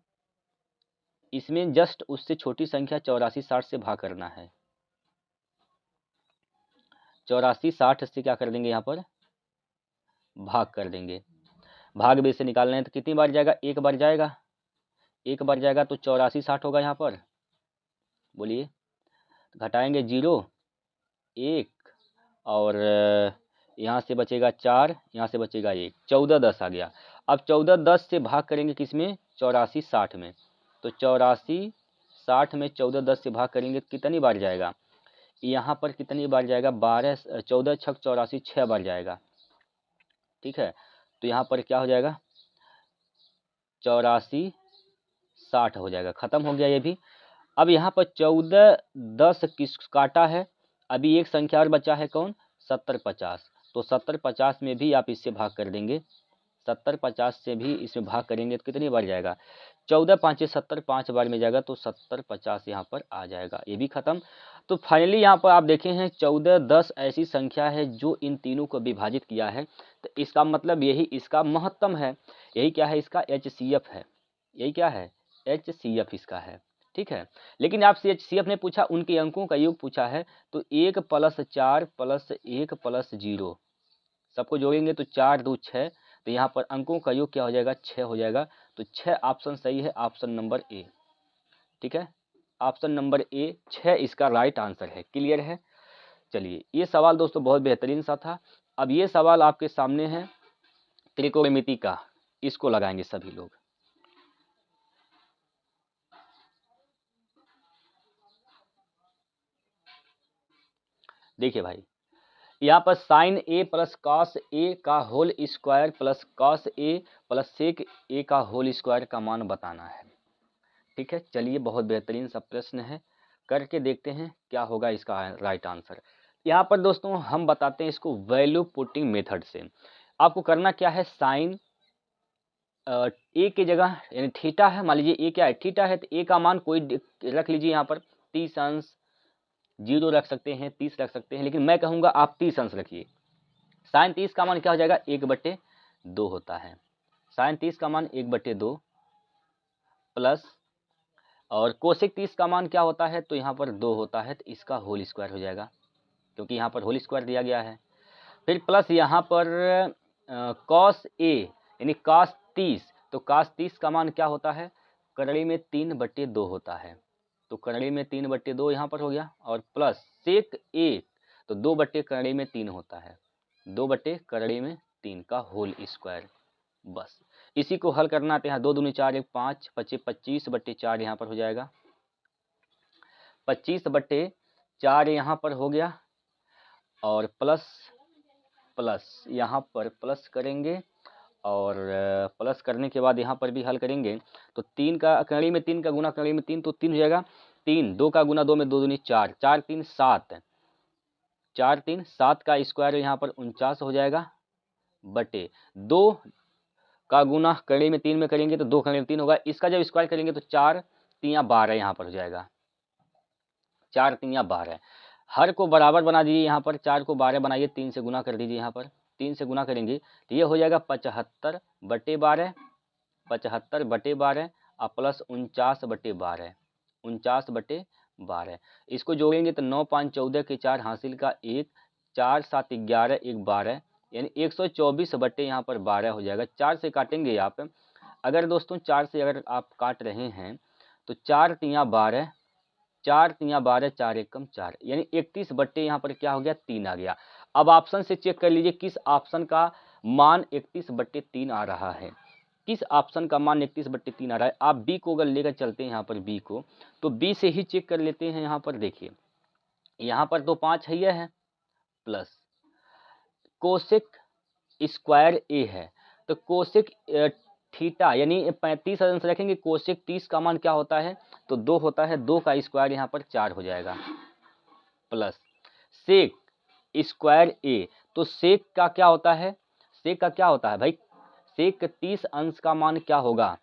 इसमें जस्ट उससे छोटी संख्या 84, 60 से भाग करना है। 84, 60 से क्या कर देंगे, यहाँ पर भाग कर देंगे। भाग में से निकालना है तो कितनी बार जाएगा, एक बार जाएगा, एक बार जाएगा तो 84, 60 होगा। यहाँ पर बोलिए, घटाएंगे 0, 1 और यहाँ से बचेगा 4, यहाँ से बचेगा 1, 14, 10 आ गया। अब 14, 10 से भाग करेंगे किसमें, 84, 60 में। तो 84, 60 में 14, 10 से भाग करेंगे कितनी बार जाएगा, यहाँ पर कितनी बार जाएगा, 12, 14 छक 84, 6 बार जाएगा। ठीक है, तो यहाँ पर क्या हो जाएगा, 84, 60 हो जाएगा, खत्म हो गया ये भी। अब यहाँ पर 14, 10 किस काटा है, अभी एक संख्या और बचा है, कौन, 70, 50। तो 70, 50 में भी आप इससे भाग कर देंगे, 70, 50 से भी इसमें भाग करेंगे तो कितनी बार जाएगा, 14, 5, 70, 5 बार में जाएगा। तो 70, 50 यहाँ पर आ जाएगा, ये भी खत्म। तो फाइनली यहाँ पर आप देखें हैं 14, 10 ऐसी संख्या है जो इन तीनों को विभाजित किया है। तो इसका मतलब यही इसका महत्तम है, यही क्या है, इसका HCF है, यही क्या है, HCF इसका है। ठीक है, लेकिन आपसे HCF ने पूछा, उनके अंकों का योग पूछा है। तो 1 + 4 + 1 + 0 सबको जोड़ेंगे तो 4, 2, 6। तो यहाँ पर अंकों का योग क्या हो जाएगा, 6 हो जाएगा। तो 6 ऑप्शन सही है, ऑप्शन नंबर ए। ठीक है, ऑप्शन नंबर ए 6 इसका राइट आंसर है। क्लियर है। चलिए, ये सवाल दोस्तों बहुत बेहतरीन सा था। अब ये सवाल आपके सामने है त्रिकोणमिति का, इसको लगाएंगे सभी लोग। देखिए भाई, यहाँ पर sin a + cos a का whole square plus cos a plus sec a का होल स्क्वायर का मान बताना है। ठीक है, चलिए बहुत बेहतरीन सा प्रश्न है, करके देखते हैं क्या होगा इसका राइट आंसर। यहाँ पर दोस्तों हम बताते हैं इसको वैल्यू पुटिंग मेथड से। आपको करना क्या है, साइन ए की जगह यानी थीटा है, मान लीजिए ए क्या है, थीटा है, तो ए का मान कोई रख लीजिए, यहाँ पर 30 अंश, 0 रख सकते हैं, 30 रख सकते हैं, लेकिन मैं कहूँगा आप 30 अंश रखिए। साइन 30 का मान क्या हो जाएगा, 1/2 होता है। साइन 30 का मान 1/2 प्लस, और कोसेक 30 का मान क्या होता है, तो यहाँ पर 2 होता है, तो इसका होल स्क्वायर हो जाएगा, क्योंकि यहाँ पर होल स्क्वायर दिया गया है। फिर प्लस यहाँ पर कॉस ए यानी कॉस 30, तो कॉस 30 का मान क्या होता है, करड़ी में 3/2 होता है, तो करड़ी में 3/2 यहाँ पर हो गया, और प्लस सेक 1, तो 2/करड़ी में 3 होता है, 2/करड़ी में 3 का होल स्क्वायर। बस इसी को हल करना आते हैं। 2 दूनी 4, 1 5, 25/4 यहाँ पर हो जाएगा, 25/4 यहाँ पर हो गया, और प्लस यहाँ पर प्लस करेंगे, और प्लस करने के बाद यहाँ पर भी हल करेंगे, तो 3 का करड़ी में 3 का गुना करड़ी में 3, तो 3 हो जाएगा, 3 2 का गुना 2 में 2 दूनी 4, 4 3 7, 4 3 7 का स्क्वायर यहाँ पर 49 हो जाएगा, बटे 2 का गुना करड़ी में 3 में करेंगे तो 2 करड़ी में 3 होगा, इसका जब स्क्वायर करेंगे तो 4 3 12 यहाँ पर हो जाएगा, 4 3 12। हर को बराबर बना दीजिए, यहाँ पर 4 को 12 बनाइए, 3 से गुना कर दीजिए, यहाँ पर 3 से गुना करेंगे तो ये हो जाएगा 75/12, 75/12 और प्लस 49/12, 49/12। इसको जोड़ेंगे तो 9 5 14 के 4 हासिल का 1, 4 7 11 1 12, यानी 124 यहाँ पर 12 हो जाएगा। 4 से काटेंगे आप, अगर दोस्तों 4 से अगर आप काट रहे हैं तो 4 3 12, 4 3 12, 4 1 4, यानी 31 यहाँ पर क्या हो गया, 3 आ गया। अब ऑप्शन से चेक कर लीजिए किस ऑप्शन का मान 31/3 आ रहा है, किस ऑप्शन का मान 31/3 आ रहा है। आप बी को अगर लेकर चलते हैं यहाँ पर बी को, तो बी से ही चेक कर लेते हैं। यहाँ पर देखिए, यहाँ पर तो 5 है, प्लस कोसेक स्क्वायर ए है, तो कोसेक थीटा यानी 35 अंश रखेंगे, कोसेक 30 का मान क्या होता है, तो 2 होता है, 2 का स्क्वायर यहाँ पर 4 हो जाएगा, प्लस सेक स्क्वायर ए, तो सेक का क्या होता है, सेक का क्या होता है भाई, सेक 30 अंश का मान क्या होगा,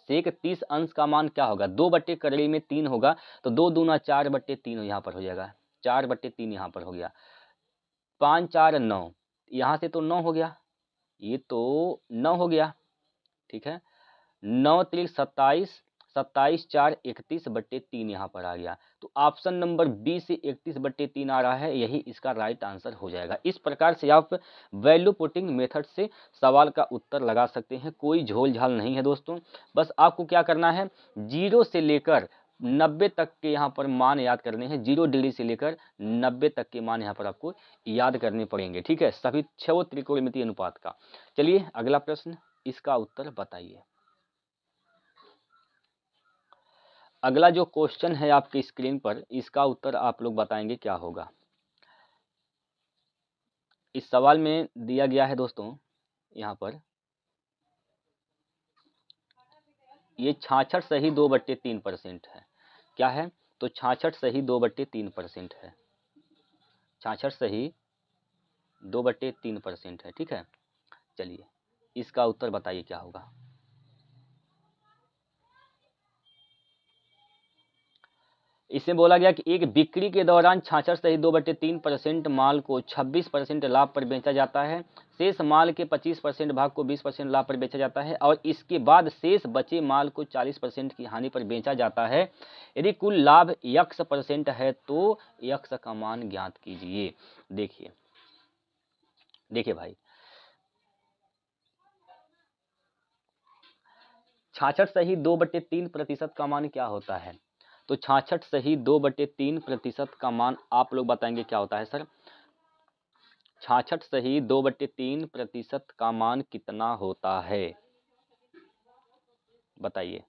सेक 30 अंश का मान क्या होगा, 2/करड़ी में 3 होगा, तो 2 दूना 4/3 यहाँ पर हो जाएगा, 4/3 यहाँ पर हो गया, 5 4 9, यहाँ से तो 9 हो गया, ये तो 9 हो गया, ठीक है, 9 3 27, 27 4 31/3 यहाँ पर आ गया। तो ऑप्शन नंबर बी से 31/3 आ रहा है, यही इसका राइट आंसर हो जाएगा। इस प्रकार से आप वैल्यू पुटिंग मेथड से सवाल का उत्तर लगा सकते हैं, कोई झोल झाल नहीं है दोस्तों। बस आपको क्या करना है, 0 से लेकर 90 तक के यहाँ पर मान याद करने हैं, 0 डिग्री से लेकर 90 तक के मान यहाँ पर आपको याद करने पड़ेंगे, ठीक है, सभी 6 त्रिकोणमितीय अनुपात का। चलिए अगला प्रश्न, इसका उत्तर बताइए। अगला जो क्वेश्चन है आपकी स्क्रीन पर, इसका उत्तर आप लोग बताएंगे क्या होगा। इस सवाल में दिया गया है दोस्तों, यहाँ पर ये 66 सही 2/3% है, क्या है, तो 66 सही 2/3% है, 66 सही 2/3% है, ठीक है। चलिए इसका उत्तर बताइए क्या होगा। इसमें बोला गया कि एक बिक्री के दौरान 66 सही 2/3% माल को 26% लाभ पर बेचा जाता है, शेष माल के 25% भाग को 20% लाभ पर बेचा जाता है, और इसके बाद शेष बचे माल को 40% की हानि पर बेचा जाता है। यदि कुल लाभ x% है तो x का मान ज्ञात कीजिए। देखिए देखिए भाई, 66 सही 2/3% का मान क्या होता है, तो 66 सही 2/3% का मान आप लोग बताएंगे क्या होता है सर। 66 सही 2/3% का मान कितना होता है, बताइए।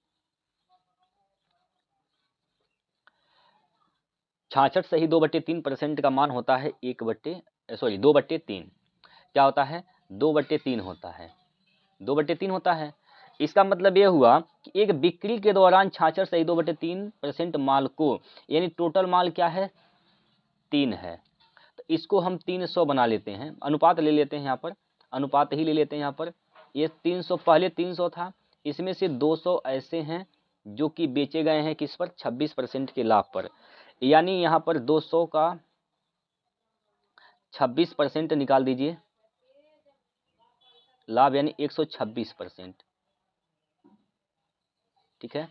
66 सही 2/3% का मान होता है 2/3, क्या होता है, 2/3 होता है, 2/3 होता है। इसका मतलब यह हुआ कि एक बिक्री के दौरान 66 सही 2/3% माल को, यानी टोटल माल क्या है, 3 है, तो इसको हम 300 बना लेते हैं, अनुपात ले लेते हैं, यहाँ पर अनुपात ही ले लेते हैं। यहाँ पर ये 300 पहले 300 था, इसमें से 200 ऐसे हैं जो कि बेचे गए हैं किस पर, 26% के लाभ पर, यानी यहाँ पर 200 का 26% निकाल दीजिए, लाभ यानी 126%, ठीक है,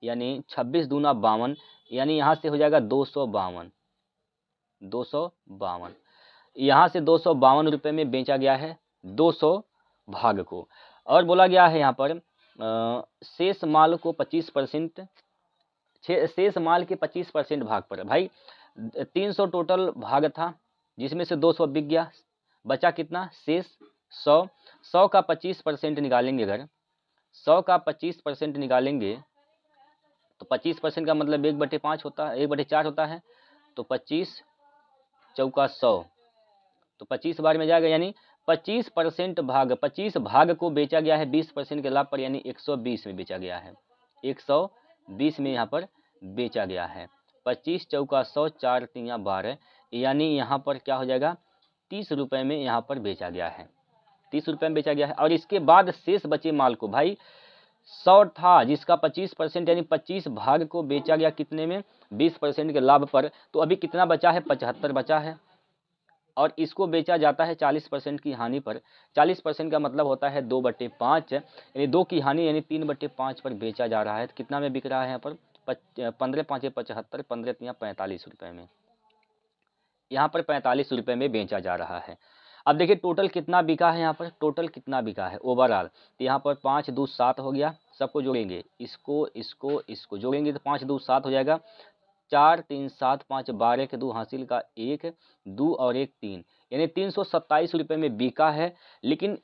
यानी 26 दूना 52, यानी यहाँ से हो जाएगा 252, 252, यहाँ से 252 रुपये में बेचा गया है 200 भाग को। और बोला गया है यहाँ पर शेष माल को 25%, शेष माल के 25% भाग पर, भाई 300 टोटल भाग था जिसमें से 200 बिक गया, बचा कितना शेष 100। 100 का 25% निकालेंगे, अगर 100 का 25% निकालेंगे तो 25% का मतलब 1/5 होता है, 1/4 होता है, तो 25 चौका 100, तो 25 बार में जाएगा, यानी 25% भाग, 25 भाग को बेचा गया है 20% के लाभ पर, यानी 120 में बेचा गया है, 120 में यहाँ पर बेचा गया है। 25 चौका 100, 4 तियाँ 12, यानी यहाँ पर क्या हो जाएगा 30 रुपये में यहाँ पर बेचा गया है, 30 रुपये में बेचा गया है। और इसके बाद शेष बचे माल को, भाई 100 था जिसका 25% यानी 25 भाग को बेचा गया कितने में 20% के लाभ पर, तो अभी कितना बचा है 75 बचा है, और इसको बेचा जाता है 40% की हानि पर। 40% का मतलब होता है 2/5, यानी 2 की हानि यानी 3/5 पर बेचा जा रहा है। तो कितना में बिक रहा है यहाँ पर 15 5 75, 15 तियाँ 45 रुपये में, यहाँ पर 45 रुपये में बेचा जा रहा है। अब देखिए टोटल कितना बिका है, यहाँ पर टोटल कितना बिका है ओवरऑल, तो यहाँ पर 5 2 7 हो गया, सबको जोड़ेंगे, इसको इसको इसको जोड़ेंगे तो 5 2 7 हो जाएगा, 4 3 7 5 12 के 2 हासिल का 1 2 और 1 3, यानी 327 रुपये में बिका है। लेकिन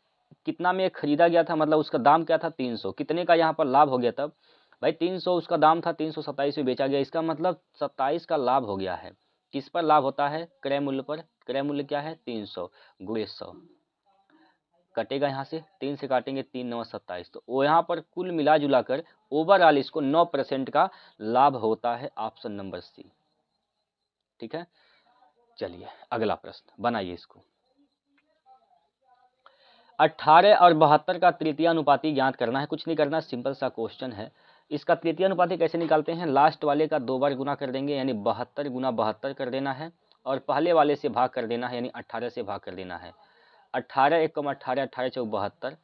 कितना में खरीदा गया था, मतलब उसका दाम क्या था 300, कितने का यहाँ पर लाभ हो गया तब, भाई 300 उसका दाम था, 327 में बेचा गया, इसका मतलब 27 का लाभ हो गया है। किस पर लाभ होता है, क्रय मूल्य पर। क्रय मूल्य क्या है 300 गुणे 100, कटेगा यहाँ से 3 से काटेंगे 3 9 27, तो वो यहाँ पर कुल मिला जुला कर ओवरऑल इसको 9% का लाभ होता है, ऑप्शन नंबर सी। ठीक है, चलिए अगला प्रश्न बनाइए इसको। 18 और 72 का तृतीय अनुपाती ज्ञात करना है, कुछ नहीं करना, सिंपल सा क्वेश्चन है। इसका तृतीय अनुपाती कैसे निकालते हैं, लास्ट वाले का 2 बार गुना कर देंगे, यानी 72 गुना 72 कर देना है, और पहले वाले से भाग कर देना है, यानी 18 से भाग कर देना है। 18 1 18, 18 चौक 72,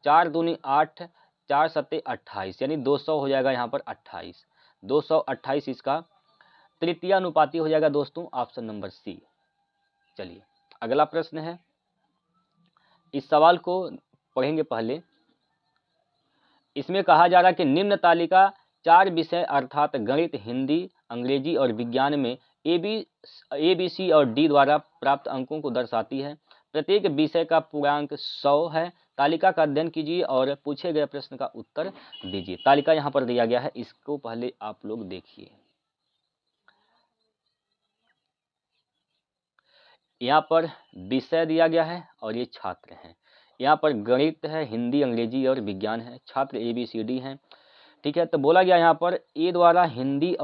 4 दूनी 8, 4 सत्ते 28, यानी 200 हो जाएगा यहाँ पर 28, 228 इसका तृतीय अनुपाती हो जाएगा दोस्तों, ऑप्शन नंबर सी। चलिए अगला प्रश्न है, इस सवाल को पढ़ेंगे पहले। इसमें कहा जा रहा है कि निम्न तालिका 4 विषय अर्थात गणित, हिंदी, अंग्रेजी और विज्ञान में ए बी सी और डी द्वारा प्राप्त अंकों को दर्शाती है। प्रत्येक विषय का पूर्णांक 100 है। तालिका का अध्ययन कीजिए और पूछे गए प्रश्न का उत्तर दीजिए। तालिका यहाँ पर दिया गया है, इसको पहले आप लोग देखिए। यहाँ पर विषय दिया गया है और ये छात्र हैं। यहाँ पर गणित है, हिंदी, अंग्रेजी और विज्ञान है, छात्र ए बी सी डी हैं। ठीक है, तो बोला गया यहाँ पर ए द्वारा हिंदी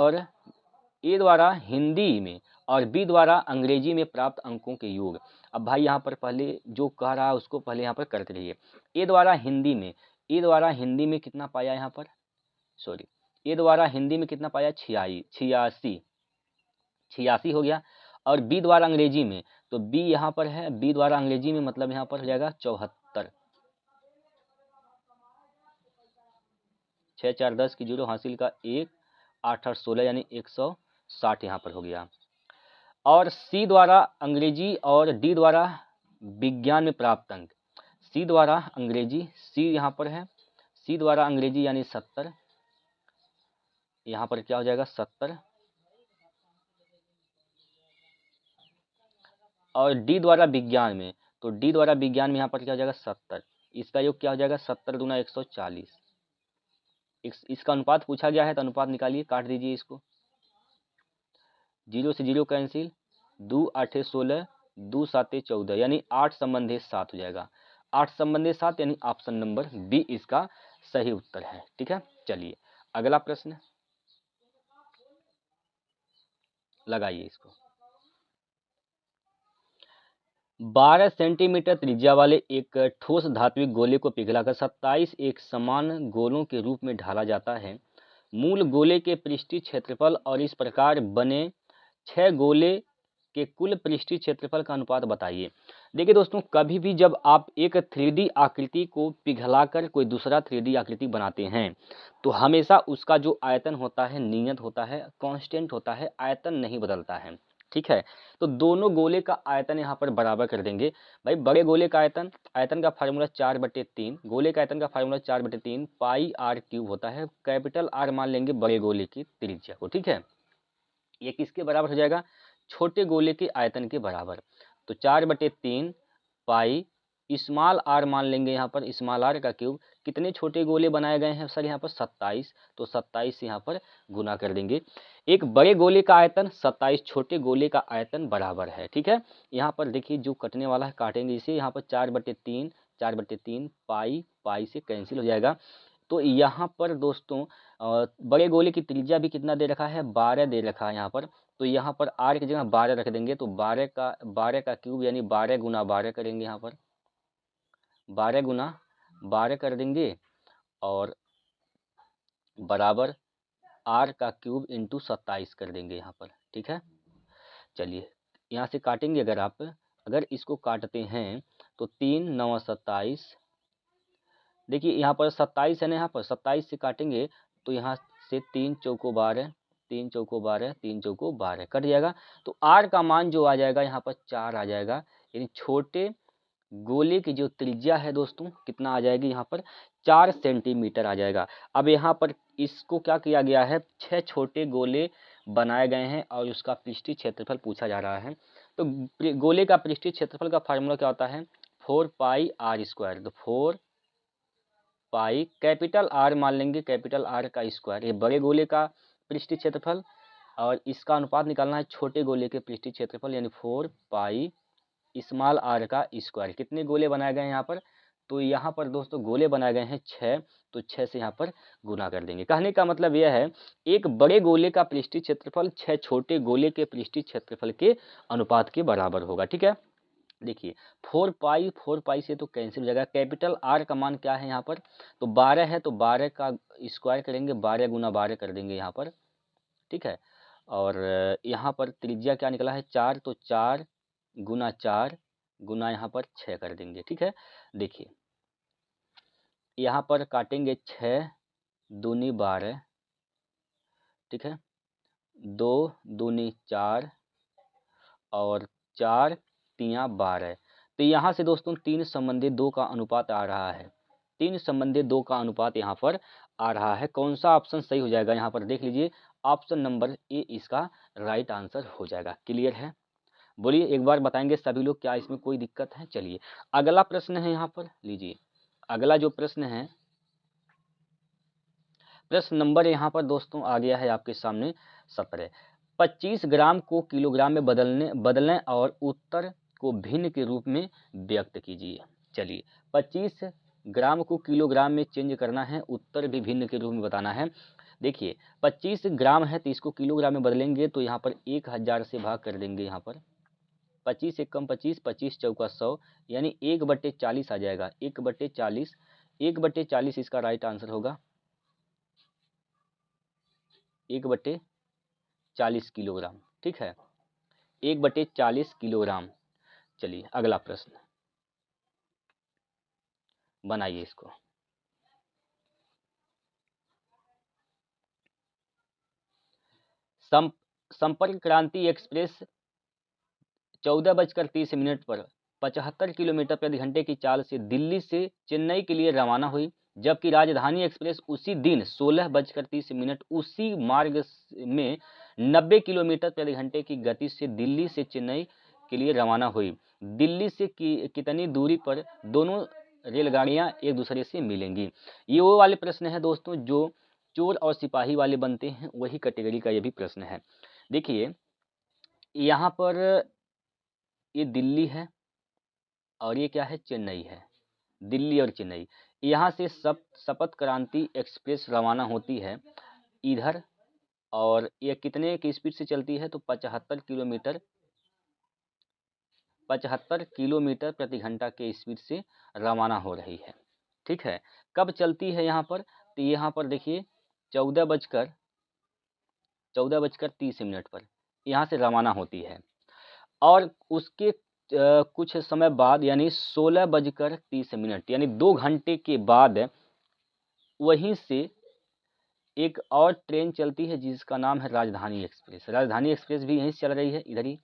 में और बी द्वारा अंग्रेजी में प्राप्त अंकों के योग। अब भाई यहाँ पर पहले जो कह रहा है उसको पहले यहाँ पर करते रहिए। ए द्वारा हिंदी में कितना पाया यहाँ पर, सॉरी, ए द्वारा हिंदी में कितना पाया 86 हो गया। और बी द्वारा अंग्रेजी में, तो बी यहाँ पर है, बी द्वारा अंग्रेजी में मतलब यहाँ पर हो जाएगा 74, 6 4 10 की 0 हासिल का 1 8 8 16, यानी 160 यहाँ पर हो गया। और सी द्वारा अंग्रेजी और डी द्वारा विज्ञान में प्राप्त अंक, सी द्वारा अंग्रेजी, सी यहाँ पर है, सी द्वारा अंग्रेजी यानी 70, यहाँ पर क्या हो जाएगा 70, और डी द्वारा विज्ञान में, तो डी द्वारा विज्ञान में यहाँ पर क्या हो जाएगा 70, इसका योग क्या हो जाएगा 70 दूना 140। इसका अनुपात पूछा गया है, तो अनुपात निकालिए, काट दीजिए इसको, 0 से 0 कैंसिल, 2 8 16, 2 7 14, यानी 8 संबंधी 7 हो जाएगा, 8 संबंधी 7, यानी ऑप्शन नंबर बी इसका सही उत्तर है। ठीक है, चलिए अगला प्रश्न लगाइए इसको। 12 सेंटीमीटर त्रिज्या वाले एक ठोस धात्विक गोले को पिघलाकर 27 एक समान गोलों के रूप में ढाला जाता है। मूल गोले के पृष्ठीय क्षेत्रफल और इस प्रकार बने 6 गोले के कुल पृष्ठीय क्षेत्रफल का अनुपात बताइए। देखिए दोस्तों, कभी भी जब आप एक 3D आकृति को पिघलाकर कोई दूसरा 3D आकृति बनाते हैं तो हमेशा उसका जो आयतन होता है नियत होता है, कांस्टेंट होता है, आयतन नहीं बदलता है। ठीक है। तो दोनों गोले का आयतन यहाँ पर बराबर कर देंगे। भाई बड़े गोले का आयतन, आयतन का फार्मूला 4/3, गोले का आयतन का फार्मूला 4/3 पाई आर क्यूब होता है। कैपिटल आर मान लेंगे बड़े गोले की त्रिज्या को, ठीक है। ये किसके बराबर हो जाएगा, छोटे गोले के आयतन के बराबर। तो 4/3 पाई स्मॉल आर मान लेंगे यहाँ पर, स्मॉल आर का क्यूब। कितने छोटे गोले बनाए गए हैं सर यहाँ पर, 27, तो 27 से यहाँ पर गुना कर देंगे। एक बड़े गोले का आयतन 27 छोटे गोले का आयतन बराबर है, ठीक है। यहाँ पर देखिए जो कटने वाला है काटेंगे इसे, यहाँ पर 4/3 पाई, पाई से कैंसिल हो जाएगा। तो यहाँ पर दोस्तों बड़े गोले की त्रिज्या भी कितना दे रखा है, 12 दे रखा है यहाँ पर। तो यहाँ पर आर की जगह 12 रख देंगे, तो 12 का क्यूब यानी 12 गुना 12 करेंगे, यहाँ पर 12 गुना 12 कर देंगे और बराबर आर का क्यूब इंटू 27 कर देंगे यहाँ पर, ठीक है। चलिए यहाँ से काटेंगे, अगर इसको काटते हैं तो 3 9 27, देखिए यहाँ पर 27 है ना, यहाँ पर 27 से काटेंगे तो यहाँ से 3 चौको 12, 3 चौको 12, 3 चौको 12 कट जाएगा। तो आर का मान जो आ जाएगा यहाँ पर 4 आ जाएगा, यानी छोटे गोले की जो त्रिज्या है दोस्तों कितना आ जाएगी यहाँ पर, 4 सेंटीमीटर आ जाएगा। अब यहाँ पर इसको क्या किया गया है, 6 छोटे गोले बनाए गए हैं और उसका पृष्ठीय क्षेत्रफल पूछा जा रहा है। तो गोले का पृष्ठीय क्षेत्रफल का फार्मूला क्या होता है, 4 पाई आर स्क्वायर। तो 4 पाई कैपिटल आर मान लेंगे, कैपिटल आर का स्क्वायर, ये बड़े गोले का पृष्ठीय क्षेत्रफल और इसका अनुपात निकालना है छोटे गोले के पृष्ठीय क्षेत्रफल, यानी 4 पाई स्मॉल आर का स्क्वायर। कितने गोले बनाए गए हैं यहाँ पर, तो यहाँ पर दोस्तों गोले बनाए गए हैं 6, तो 6 से यहाँ पर गुना कर देंगे। कहने का मतलब यह है एक बड़े गोले का पृष्ठीय क्षेत्रफल 6 छोटे गोले के पृष्ठीय क्षेत्रफल के अनुपात के बराबर होगा, ठीक है। देखिए 4 पाई से तो कैंसिल हो जाएगा। कैपिटल आर का मान क्या है यहाँ पर, तो 12 है, तो 12 का स्क्वायर करेंगे, 12 गुना 12 कर देंगे यहाँ पर, ठीक है। और यहाँ पर त्रिज्या क्या निकला है 4, तो 4 गुना 4 गुना यहाँ पर 6 कर देंगे, ठीक है। देखिए यहाँ पर काटेंगे 6 दूनी 12, ठीक है, 2 दूनी 4 और 4 तिया 12। तो यहाँ से दोस्तों 3 संबंधी 2 का अनुपात आ रहा है, 3 संबंधी 2 का अनुपात यहाँ पर आ रहा है। कौन सा ऑप्शन सही हो जाएगा यहाँ पर देख लीजिए, ऑप्शन नंबर ए इसका राइट आंसर हो जाएगा। क्लियर है, बोलिए एक बार बताएंगे सभी लोग, क्या इसमें कोई दिक्कत है। चलिए अगला प्रश्न है यहाँ पर, लीजिए अगला जो प्रश्न है, प्रश्न नंबर यहाँ पर दोस्तों आ गया है आपके सामने 17। 25 ग्राम को किलोग्राम में बदलें और उत्तर को भिन्न के रूप में व्यक्त कीजिए। चलिए 25 ग्राम को किलोग्राम में चेंज करना है, उत्तर भी भिन्न के रूप में बताना है। देखिए 25 ग्राम है तो इसको किलोग्राम में बदलेंगे तो यहाँ पर 1000 से भाग कर देंगे। यहाँ पर 25 एक कम 25, 25 चौका 100, यानी 1/40 आ जाएगा। 1/40, 1/40 इसका राइट आंसर होगा, 1/40 किलोग्राम, ठीक है, 1/40 किलोग्राम। चलिए अगला प्रश्न बनाइए इसको। संपर्क क्रांति एक्सप्रेस 14:30 पर 75 किलोमीटर प्रति घंटे की चाल से दिल्ली से चेन्नई के लिए रवाना हुई, जबकि राजधानी एक्सप्रेस उसी दिन 16:30 उसी मार्ग में 90 किलोमीटर प्रति घंटे की गति से दिल्ली से चेन्नई के लिए रवाना हुई। दिल्ली से कितनी दूरी पर दोनों रेलगाड़ियां एक दूसरे से मिलेंगी। ये वो वाले प्रश्न है दोस्तों जो चोर और सिपाही वाले बनते हैं, वही कैटेगरी का ये भी प्रश्न है। देखिए यहाँ पर ये दिल्ली है और ये क्या है, चेन्नई है, दिल्ली और चेन्नई। यहाँ से संपर्क क्रांति एक्सप्रेस रवाना होती है इधर, और ये कितने की स्पीड से चलती है, तो 75 किलोमीटर प्रति घंटा के स्पीड से रवाना हो रही है, ठीक है। कब चलती है यहाँ पर, तो यहाँ पर देखिए 14:30 पर यहाँ से रवाना होती है, और उसके कुछ समय बाद यानी 16:30 यानी 2 घंटे के बाद वहीं से एक और ट्रेन चलती है जिसका नाम है राजधानी एक्सप्रेस। राजधानी एक्सप्रेस भी यहीं से चल रही है, इधर ही।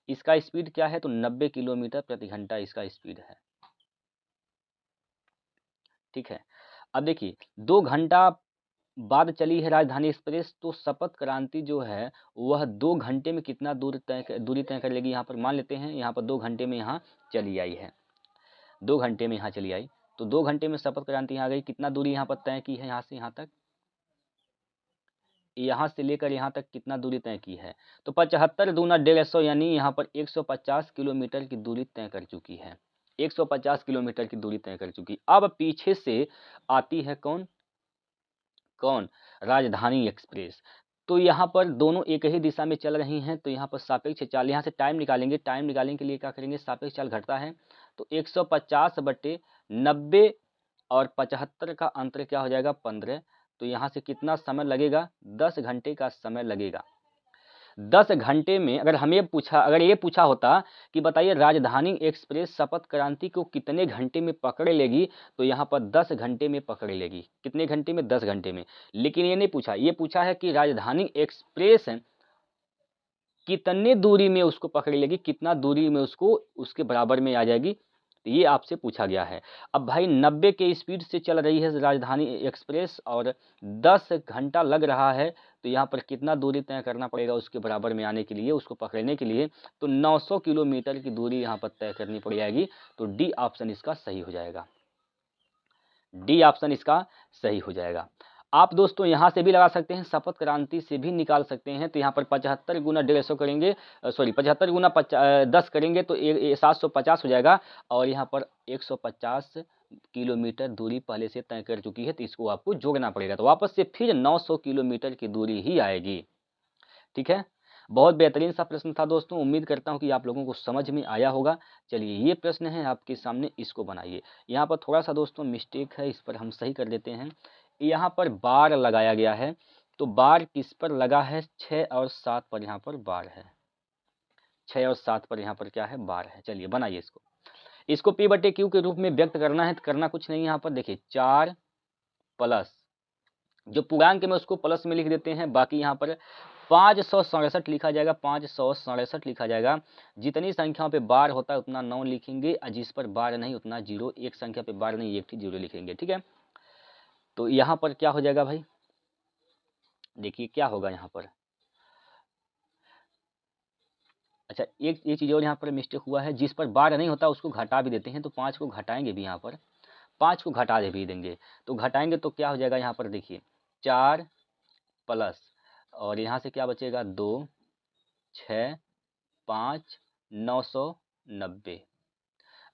इसका स्पीड क्या है, तो 90 किलोमीटर प्रति घंटा इसका स्पीड है। ठीक है, अब देखिए 2 घंटा बाद चली है राजधानी एक्सप्रेस, तो शपथ क्रांति जो है वह 2 घंटे में कितना दूरी तय कर लेगी। यहाँ पर मान लेते हैं यहाँ पर 2 घंटे में यहाँ चली आई है, 2 घंटे में यहाँ चली आई, तो 2 घंटे में शपथ क्रांति यहाँ गई। कितना दूरी यहाँ पर तय की है, यहाँ से यहाँ तक, यहाँ से लेकर यहाँ तक कितना दूरी तय की है, तो 75 दूना 150, यानी यहाँ पर 150 किलोमीटर की दूरी तय कर चुकी है। 150 किलोमीटर की दूरी तय कर चुकी। अब पीछे से आती है कौन, राजधानी एक्सप्रेस। तो यहाँ पर दोनों एक ही दिशा में चल रही हैं, तो यहाँ पर सापेक्ष चाल, यहाँ से टाइम निकालेंगे, टाइम निकालने के लिए क्या करेंगे, सापेक्ष चाल घटता है, तो 150/90 और 75 का अंतर क्या हो जाएगा, 15। तो यहाँ से कितना समय लगेगा, 10 घंटे का समय लगेगा। 10 घंटे में अगर ये पूछा होता कि बताइए राजधानी एक्सप्रेस शपथ क्रांति को कितने घंटे में पकड़ लेगी, तो यहाँ पर 10 घंटे में पकड़ लेगी। कितने घंटे में, 10 घंटे में। लेकिन ये नहीं पूछा, ये पूछा है कि राजधानी एक्सप्रेस कितने दूरी में उसको पकड़ लेगी, कितना दूरी में उसको उसके बराबर में आ जाएगी, तो ये आपसे पूछा गया है। अब भाई 90 के स्पीड से चल रही है राजधानी एक्सप्रेस और 10 घंटा लग रहा है, तो यहाँ पर कितना दूरी तय करना पड़ेगा उसके बराबर में आने के लिए, उसको पकड़ने के लिए, तो 900 किलोमीटर की दूरी यहाँ पर तय करनी पड़ जाएगी। तो डी ऑप्शन इसका सही हो जाएगा, डी ऑप्शन इसका सही हो जाएगा। आप दोस्तों यहाँ से भी लगा सकते हैं, शपथ क्रांति से भी निकाल सकते हैं। तो यहाँ पर 75 गुना 150 करेंगे, सॉरी 75 गुना 10 करेंगे तो 750 हो जाएगा, और यहाँ पर 150 किलोमीटर दूरी पहले से तय कर चुकी है, तो इसको आपको जोड़ना पड़ेगा, तो वापस से फिर 900 किलोमीटर की दूरी ही आएगी। ठीक है, बहुत बेहतरीन सा प्रश्न था दोस्तों, उम्मीद करता हूँ कि आप लोगों को समझ में आया होगा। चलिए ये प्रश्न है आपके सामने, इसको बनाइए। यहाँ पर थोड़ा सा दोस्तों मिस्टेक है, इस पर हम सही कर देते हैं। यहाँ पर बार लगाया गया है, तो बार किस पर लगा है, 6 और 7 पर यहाँ पर बार है, 6 और 7 पर यहाँ पर क्या है, बार है। चलिए बनाइए इसको P/Q के रूप में व्यक्त करना है, तो करना कुछ नहीं, यहाँ पर देखिए 4 प्लस जो पूर्णांक में उसको प्लस में लिख देते हैं, बाकी यहाँ पर 567 लिखा जाएगा, 567 लिखा जाएगा। जितनी संख्याओं पे बार होता है उतना 9 लिखेंगे, और जिस पर बार नहीं उतना 0, एक संख्या पे बार नहीं एक 0 लिखेंगे। ठीक है, तो यहाँ पर क्या हो जाएगा भाई, देखिए क्या होगा यहाँ पर। अच्छा, एक ये चीज़ और यहाँ पर मिस्टेक हुआ है, जिस पर बार नहीं होता उसको घटा भी देते हैं, तो 5 को घटाएंगे भी, यहाँ पर 5 को घटा दे भी देंगे, तो घटाएंगे तो क्या हो जाएगा, यहाँ पर देखिए 4 प्लस, और यहाँ से क्या बचेगा, 2 6 5 990।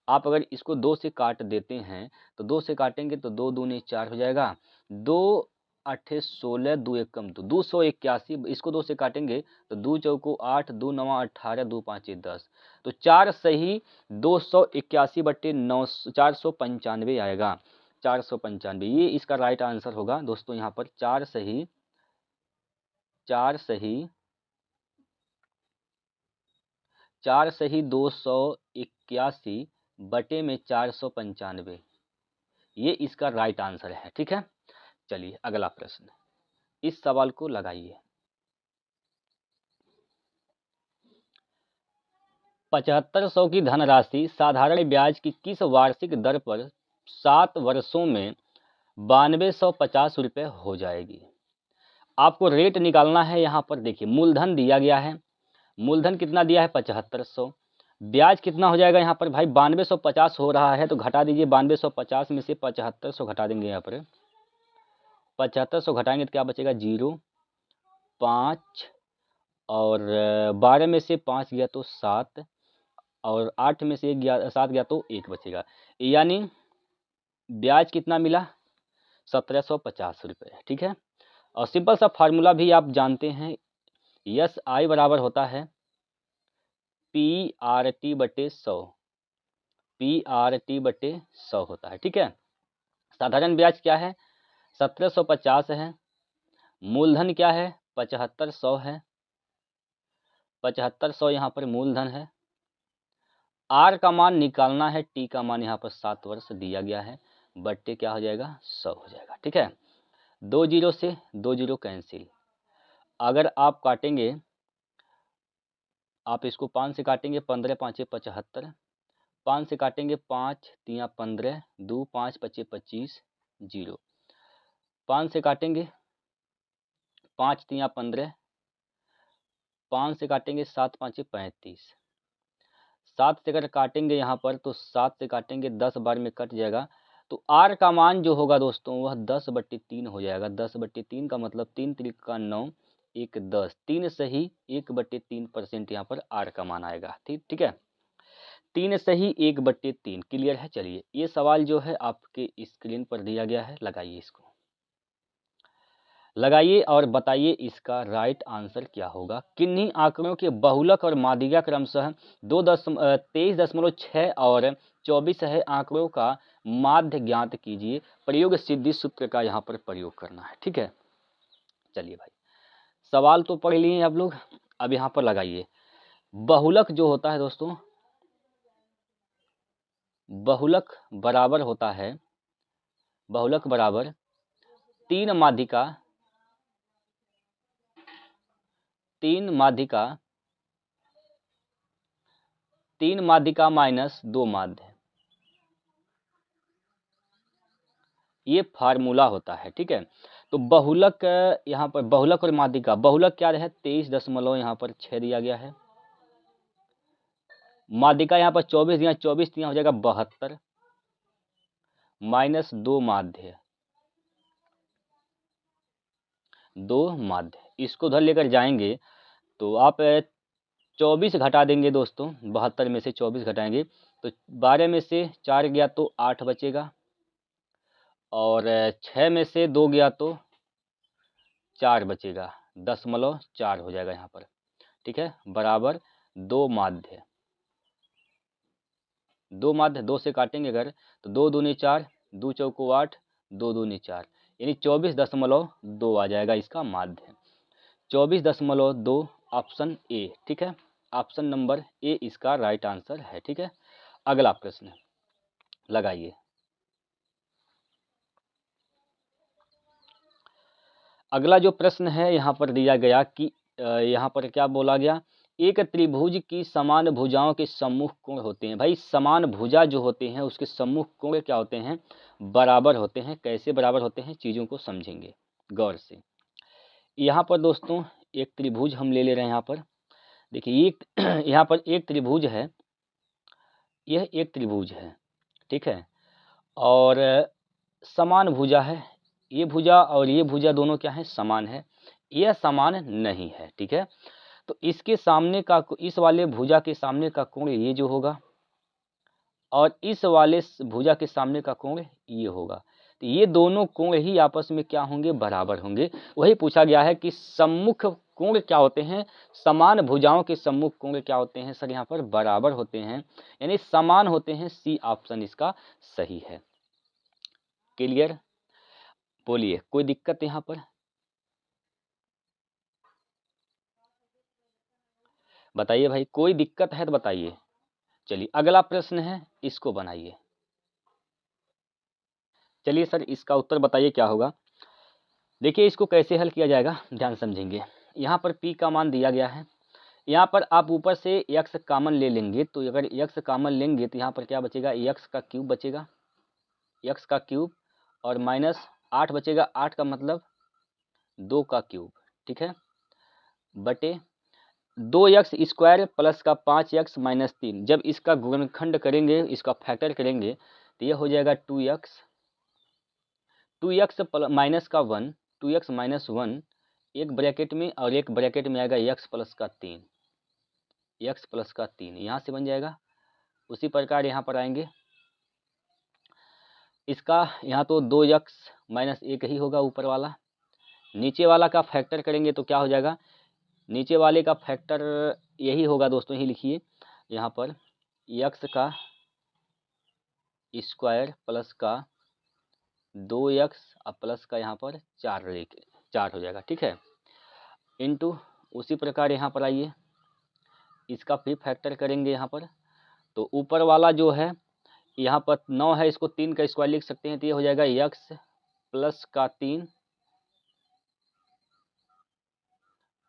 आप अगर इसको 2 से काट देते हैं, तो 2 से काटेंगे तो 2 दूनी 4 हो जाएगा, 2 8 16, 2 1 कम 2, 281। इसको 2 से काटेंगे तो 2 चौको 8, 2 9 18, 2 5 10, तो 4 सही 281/9 495 आएगा, 495। ये इसका राइट आंसर होगा दोस्तों। यहाँ पर 4 सही 281 बटे में 495, ये इसका राइट आंसर है। ठीक है, चलिए अगला प्रश्न, इस सवाल को लगाइए। 7500 की धनराशि साधारण ब्याज की किस वार्षिक दर पर 7 वर्षों में 9250 रुपये हो जाएगी। आपको रेट निकालना है। यहाँ पर देखिए मूलधन दिया गया है, मूलधन कितना दिया है, 7500। ब्याज कितना हो जाएगा यहाँ पर भाई, 9250 हो रहा है, तो घटा दीजिए, 9250 में से 7500 घटा देंगे। यहाँ पर 7500 घटाएंगे तो क्या बचेगा, 0 5, और 12 में से 5 गया तो 7, और 8 में से 7 गया तो 1 बचेगा, यानी ब्याज कितना मिला, 1750 रुपये। ठीक है, और सिंपल सा फार्मूला भी आप जानते हैं, SI बराबर होता है PRT/100, PRT/100 होता है। ठीक है, साधारण ब्याज क्या है, 1750 है, मूलधन क्या है, 7500 है, 7500 यहाँ पर मूलधन है। R का मान निकालना है, T का मान यहाँ पर 7 वर्ष दिया गया है, बट्टे क्या हो जाएगा, 100 हो जाएगा। ठीक है, दो जीरो से दो जीरो कैंसिल। अगर आप काटेंगे, आप इसको 5 से काटेंगे, 15 पाँचे 75, 5 से काटेंगे, 5 तिया 15, 2 5 पच्चे 25, जीरो। 5 से काटेंगे, 5 तिया 15, 5 से काटेंगे, 7 पाँचे 35, 7 से अगर काटेंगे यहाँ पर तो 7 से काटेंगे, 10 बार में कट जाएगा। तो आर का मान जो होगा दोस्तों वह 10/3 हो जाएगा। 10/3 का मतलब 3 त्रिक का 9, 1 10, 3 सही 1/3% यहाँ पर आर का मान आएगा। ठीक है, 3 सही 1/3। क्लियर है। चलिए ये सवाल जो है आपके स्क्रीन पर दिया गया है, लगाइए इसको, लगाइए और बताइए इसका राइट आंसर क्या होगा। किन्हीं आंकड़ों के बहुलक और माध्यिका क्रमशः 23.6 और 24 है। आंकड़ों का माध्य ज्ञात कीजिए। प्रयोग सिद्धि सूत्र का यहाँ पर प्रयोग करना है। ठीक है, चलिए भाई सवाल तो पढ़ लिए आप लोग, अब यहाँ पर लगाइए। बहुलक जो होता है दोस्तों, बहुलक बराबर होता है, बहुलक बराबर 3 माध्यिका, 3 माध्यिका, 3 माध्यिका माइनस 2 माध्य, ये फार्मूला होता है। ठीक है, तो बहुलक यहाँ पर बहुलक और माध्यिका, बहुलक क्या है 23 यहाँ पर 6 दिया गया है। माध्यिका यहाँ पर 24 दिया, 24 यहाँ हो जाएगा 72 माइनस 2 माध्य, 2 माध्य। इसको उधर लेकर जाएंगे तो आप 24 घटा देंगे दोस्तों, 72 में से 24 घटाएंगे तो 12 में से 4 गया तो 8 बचेगा, और 6 में से 2 गया तो 4 बचेगा, 0.4 हो जाएगा यहाँ पर। ठीक है, बराबर 2 माध्य, 2 माध्य 2 से काटेंगे अगर तो 2 दूनी 4, 2 चौको 8, 2 दूनी 4, यानी 24.2 आ जाएगा इसका माध्य, 24.2 ऑप्शन ए। ठीक है, ऑप्शन नंबर ए इसका राइट आंसर है। ठीक है, अगला प्रश्न लगाइए। अगला जो प्रश्न है यहाँ पर दिया गया कि यहाँ पर क्या बोला गया, एक त्रिभुज की समान भुजाओं के सम्मुख कोण होते हैं। भाई समान भुजा जो होते हैं उसके सम्मुख कोण क्या होते हैं, बराबर होते हैं। कैसे बराबर होते हैं चीज़ों को समझेंगे गौर से। यहाँ पर दोस्तों एक त्रिभुज हम ले रहे हैं। यहाँ पर देखिए एक यहाँ पर एक त्रिभुज है, यह एक त्रिभुज है। ठीक है, और समान भुजा है, ये भुजा और ये भुजा दोनों क्या है, समान है। यह समान नहीं है। ठीक है, तो इसके सामने का, इस वाले भुजा के सामने का कोण ये जो होगा, और इस वाले भुजा के सामने का कोण ये होगा। तो ये दोनों कोण ही आपस में क्या होंगे, बराबर होंगे। वही पूछा गया है कि सम्मुख कोण क्या होते हैं, समान भुजाओं के सम्मुख कोण क्या होते हैं सर, यहाँ पर बराबर होते हैं, यानी समान होते हैं। सी ऑप्शन इसका सही है। क्लियर, बोलिए कोई दिक्कत यहाँ पर, बताइए भाई कोई दिक्कत है तो बताइए। चलिए अगला प्रश्न है, इसको बनाइए। चलिए सर इसका उत्तर बताइए क्या होगा। देखिए इसको कैसे हल किया जाएगा, ध्यान समझेंगे। यहाँ पर p का मान दिया गया है, यहाँ पर आप ऊपर से x कॉमन ले लेंगे, तो अगर x कॉमन लेंगे तो यहाँ पर क्या बचेगा, x का क्यूब बचेगा, x का क्यूब, और माइनस 8 बचेगा, 8 का मतलब 2 का क्यूब। ठीक है, बटे 2x स्क्वायर प्लस का 5x माइनस 3। जब इसका गुणनखंड करेंगे, इसका फैक्टर करेंगे तो यह हो जाएगा 2x, 2x माइनस का 1, 2x माइनस 1 एक ब्रैकेट में, और एक ब्रैकेट में आएगा x प्लस का 3, x प्लस का 3 यहाँ से बन जाएगा। उसी प्रकार यहाँ पर आएंगे, इसका यहाँ तो 2x माइनस 1 ही होगा ऊपर वाला, नीचे वाला का फैक्टर करेंगे तो क्या हो जाएगा, नीचे वाले का फैक्टर यही होगा दोस्तों, ही लिखिए यहाँ पर x का स्क्वायर प्लस का 2x और प्लस का यहाँ पर 4 हो जाएगा। ठीक है, इनटू उसी प्रकार यहाँ पर आइए, इसका फिर फैक्टर करेंगे यहाँ पर, तो ऊपर वाला जो है यहाँ पर 9 है, इसको 3 का स्क्वायर लिख सकते हैं, तो ये हो जाएगा x प्लस का 3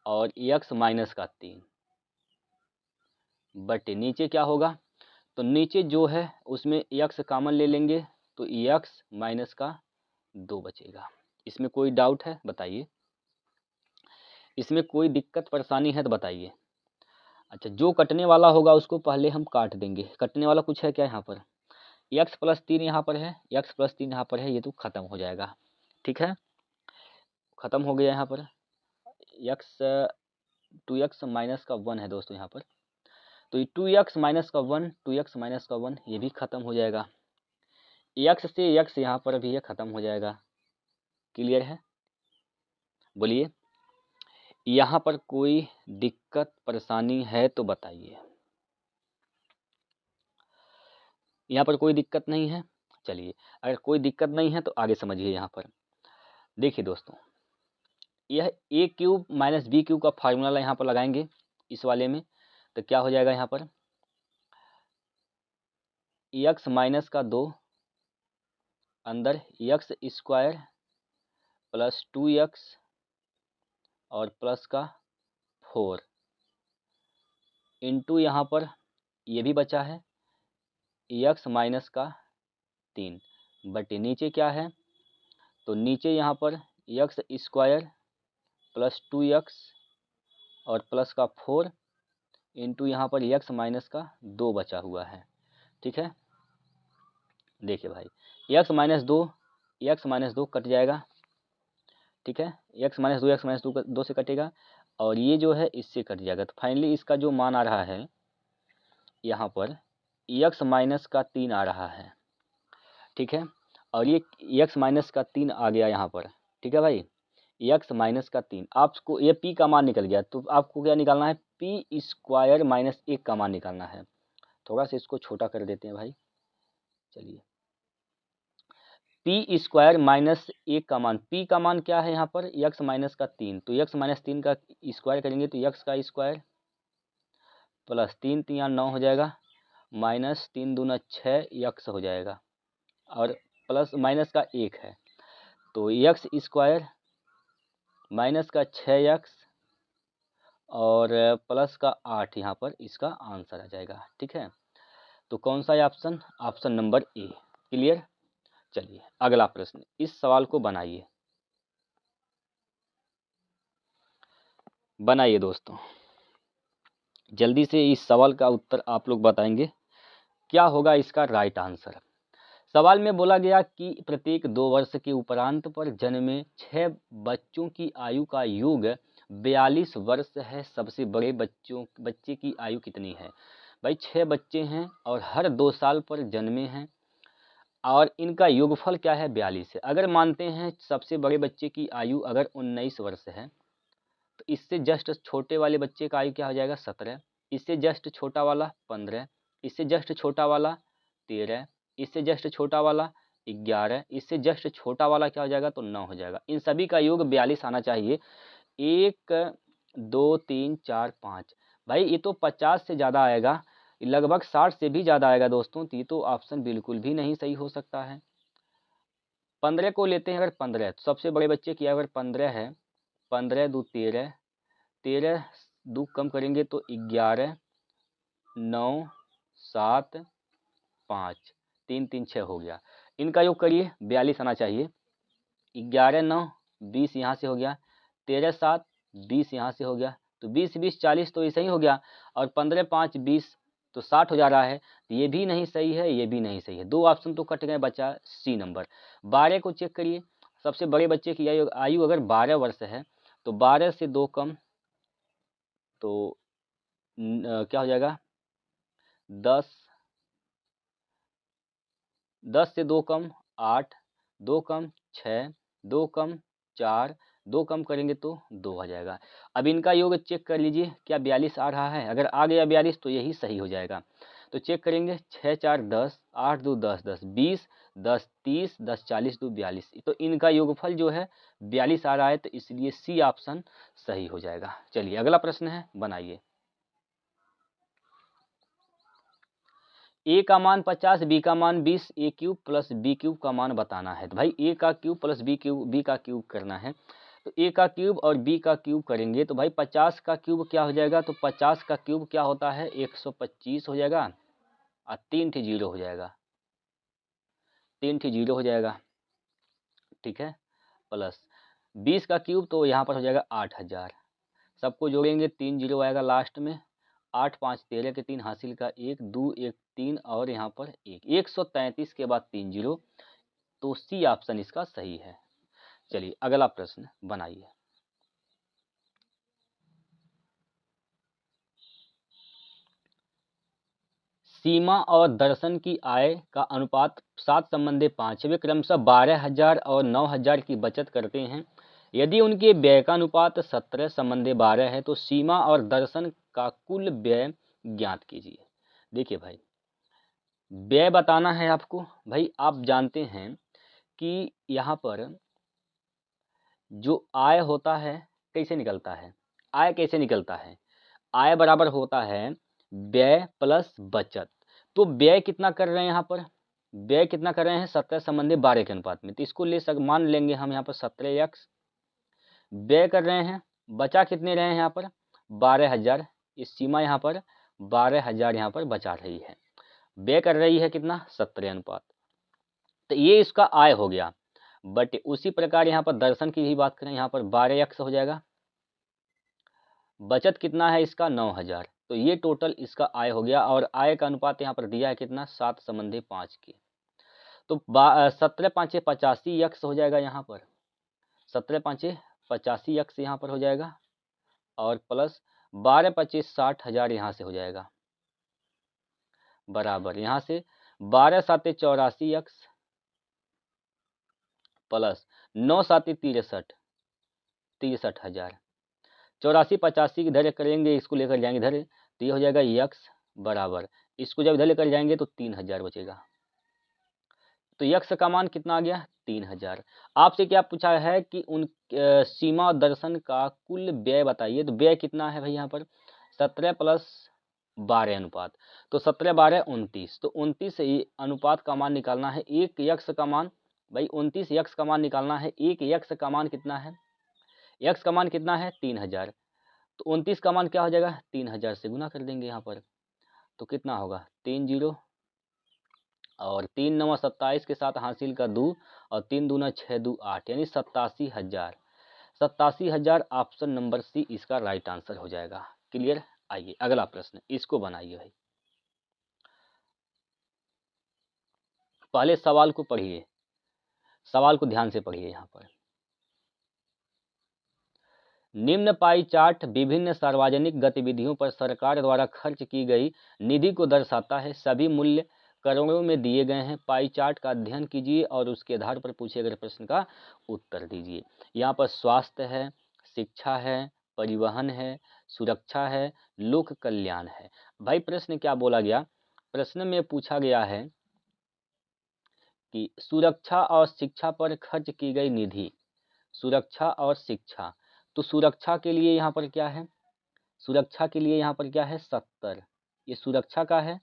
और x माइनस का 3 बटे नीचे क्या होगा, तो नीचे जो है उसमें x कॉमन ले लेंगे तो x माइनस का 2 बचेगा। इसमें कोई डाउट है बताइए, इसमें कोई दिक्कत परेशानी है तो बताइए। अच्छा, जो कटने वाला होगा उसको पहले हम काट देंगे। कटने वाला कुछ है क्या यहाँ पर, x प्लस 3 यहाँ पर है, x प्लस 3 यहाँ पर है, ये तो खत्म हो जाएगा। ठीक है, खत्म हो गया यहाँ पर। x 2x माइनस का 1 है दोस्तों यहाँ पर, तो ये 2x माइनस का 1, 2x माइनस का 1 ये भी खत्म हो जाएगा। x से x यहाँ पर भी ये खत्म हो जाएगा। क्लियर है, बोलिए यहाँ पर कोई दिक्कत परेशानी है तो बताइए। यहाँ पर कोई दिक्कत नहीं है, चलिए अगर कोई दिक्कत नहीं है तो आगे समझिए। यहाँ पर देखिए दोस्तों, यह ए क्यूब माइनस बी क्यूब का फार्मूला यहाँ पर लगाएंगे इस वाले में, तो क्या हो जाएगा यहाँ पर x माइनस का 2 अंदर x स्क्वायर प्लस 2x और प्लस का 4 इंटू यहाँ पर ये भी बचा है x माइनस का 3 बटे नीचे क्या है, तो नीचे यहाँ पर x स्क्वायर प्लस 2x और प्लस का 4 इंटू यहाँ पर x माइनस का 2 बचा हुआ है। ठीक है, देखिए भाई x माइनस 2 कट जाएगा। ठीक है, x माइनस 2 से कटेगा और ये जो है इससे कट जाएगा, तो फाइनली इसका जो मान आ रहा है यहाँ पर x माइनस का 3 आ रहा है। ठीक है, और ये x माइनस का 3 आ गया यहाँ पर। ठीक है भाई, x माइनस का 3, आपको ये p का मान निकल गया, तो आपको क्या निकालना है, p स्क्वायर माइनस 1 का मान निकालना है। थोड़ा सा इसको छोटा कर देते हैं भाई, चलिए पी स्क्वायर माइनस 1 का मान, p का मान क्या है यहाँ पर x माइनस का 3, तो x माइनस 3 का स्क्वायर करेंगे तो x का स्क्वायर प्लस 3 3 9 हो जाएगा, माइनस 3 दूना 6 x हो जाएगा और प्लस माइनस का 1 है, तो x स्क्वायर माइनस का 6x और प्लस का 8 यहाँ पर इसका आंसर आ जाएगा। ठीक है, तो कौन सा है option, option number A. Clear, चलिए अगला प्रश्न, इस सवाल को बनाइए दोस्तों, जल्दी से इस सवाल का उत्तर आप लोग बताएंगे क्या होगा इसका राइट आंसर। सवाल में बोला गया कि प्रत्येक 2 वर्ष के उपरांत पर जन्मे 6 बच्चों की आयु का योग 42 वर्ष है, सबसे बड़े बच्चे की आयु कितनी है। भाई 6 बच्चे हैं और हर 2 साल पर जन्मे हैं और इनका योगफल क्या है 42 है। अगर मानते हैं सबसे बड़े बच्चे की आयु अगर 19 वर्ष है, तो इससे जस्ट छोटे वाले बच्चे का आयु क्या हो जाएगा 17, इससे जस्ट छोटा वाला 15, इससे जस्ट छोटा वाला 13, इससे जस्ट छोटा वाला 11, इससे जस्ट छोटा वाला क्या हो जाएगा तो 9 हो जाएगा। इन सभी का योग 42 आना चाहिए। 1 2 3 4 5, भाई ये तो 50 से ज़्यादा आएगा, लगभग 60 से भी ज़्यादा आएगा दोस्तों, तो ये तो ऑप्शन बिल्कुल भी नहीं सही हो सकता है। 15 को लेते हैं, अगर 15 तो सबसे बड़े बच्चे की अगर 15 है, 15 2 13, 13 2 कम करेंगे तो 11 9 7 5 3 3 6 हो गया। इनका योग करिए 42 आना चाहिए। 11 9 20 यहाँ से हो गया, 13 7 20 यहाँ से हो गया, तो 20 20 40 तो ऐसे ही हो गया, और 15 5 20 तो 60 हो जा रहा है, तो ये भी नहीं सही है, ये भी नहीं सही है, 2 ऑप्शन तो कट गए, बचा सी नंबर। 12 को चेक करिए, सबसे बड़े बच्चे की आयु अगर 12 वर्ष है तो 12 से 2 कम तो क्या हो जाएगा 10, 10 से 2 कम 8, 2 कम 6, 2 कम 4, 2 कम करेंगे तो 2 आ जाएगा। अब इनका योग चेक कर लीजिए क्या 42 आ रहा है, अगर आ गया 42 तो यही सही हो जाएगा। तो चेक करेंगे 6 4 10, 8 2 10 10 20, 10 30, 10 40 2 42, तो इनका योगफल जो है 42 आ रहा है, तो इसलिए सी ऑप्शन सही हो जाएगा। चलिए अगला प्रश्न है, बनाइए। ए का मान 50, बी का मान 20, ए क्यूब प्लस बी क्यूब का मान बताना है। तो भाई ए का क्यूब प्लस बी का क्यूब करना है, तो ए का क्यूब और बी का क्यूब करेंगे तो भाई 50 का क्यूब क्या हो जाएगा, तो 50 का क्यूब क्या होता है 125 हो जाएगा और 3 ठी जीरो हो जाएगा, 3 ठी जीरो हो जाएगा, ठीक है। प्लस 20 का क्यूब तो यहाँ पर हो जाएगा 8000, सबको जोड़ेंगे 3 जीरो आएगा लास्ट में, 8 5 13 के 3 हासिल का 1 2 1 3 और यहाँ पर 133 के बाद 3 जीरो, तो सी ऑप्शन इसका सही है। चलिए अगला प्रश्न बनाइए। सीमा और दर्शन की आय का अनुपात 7 संबंधी 5 वे क्रमशः 12,000 और 9,000 की बचत करते हैं। यदि उनके व्यय का अनुपात 17 संबंधी 12 है तो सीमा और दर्शन का कुल व्यय ज्ञात कीजिए। देखिए भाई, व्यय बताना है आपको। भाई आप जानते हैं कि यहाँ पर जो आय होता है कैसे निकलता है, आय कैसे निकलता है, आय बराबर होता है व्यय प्लस बचत। तो व्यय कितना कर रहे हैं यहाँ पर, व्यय कितना कर रहे हैं 17 संबंधी 12 के अनुपात में, तो इसको मान लेंगे हम यहाँ पर 17x व्यय कर रहे हैं। बचा कितने रहे हैं यहाँ पर 12,000, इस सीमा यहाँ पर 12,000 यहाँ पर बचा रही है, व्यय कर रही है कितना 17 अनुपात, तो ये इसका आय हो गया। बट उसी प्रकार यहाँ पर दर्शन की भी बात करें, यहाँ पर 12x हो जाएगा, बचत कितना है इसका 9,000, तो ये टोटल इसका आय हो गया। और आय का अनुपात यहाँ पर दिया है कितना 7 संबंधी 5 के, तो 17 5 85x हो जाएगा यहाँ पर, 17 5 85x यहाँ पर हो जाएगा और प्लस 12 25 60,000 यहाँ से हो जाएगा, बराबर यहाँ से 12 7 84x प्लस 9 7 63 63,000, 84 85 इधर करेंगे, इसको लेकर जाएंगे इधर, तो ये हो जाएगा यक्स बराबर, इसको जब इधर लेकर जाएंगे तो 3,000 बचेगा। तो यक्स का मान कितना आ गया 3,000। आपसे क्या पूछा है कि उन सीमा और दर्शन का कुल व्यय बताइए, तो व्यय कितना है भाई यहाँ पर 17 प्लस 12 अनुपात, तो 17 12 29, तो 29 अनुपात का मान निकालना है। एक यक्स का मान भाई 29 यक्स का मान निकालना है, एक यक्स का मान कितना है, यक्स का मान कितना है 3,000, तो 29 का मान क्या हो जाएगा 3,000 से गुना कर देंगे यहाँ पर, तो कितना होगा 3 जीरो और 3 9 27 के साथ हासिल का 2 और 3 दूना 6 2 8, यानी 87,000, 87,000 ऑप्शन नंबर सी इसका राइट आंसर हो जाएगा। क्लियर। आइए अगला प्रश्न, इसको बनाइए भाई। पहले सवाल को पढ़िए, सवाल को ध्यान से पढ़िए। यहाँ पर निम्न पाई चार्ट विभिन्न सार्वजनिक गतिविधियों पर सरकार द्वारा खर्च की गई निधि को दर्शाता है। सभी मूल्य करोड़ों में दिए गए हैं। पाई चार्ट का अध्ययन कीजिए और उसके आधार पर पूछे गए प्रश्न का उत्तर दीजिए। यहाँ पर स्वास्थ्य है, शिक्षा है, परिवहन है, सुरक्षा है, लोक कल्याण है। भाई प्रश्न क्या बोला गया, प्रश्न में पूछा गया है कि सुरक्षा और शिक्षा पर खर्च की गई निधि, सुरक्षा और शिक्षा, तो सुरक्षा के लिए यहाँ पर क्या है, सुरक्षा के लिए यहाँ पर क्या है 70, ये सुरक्षा का है,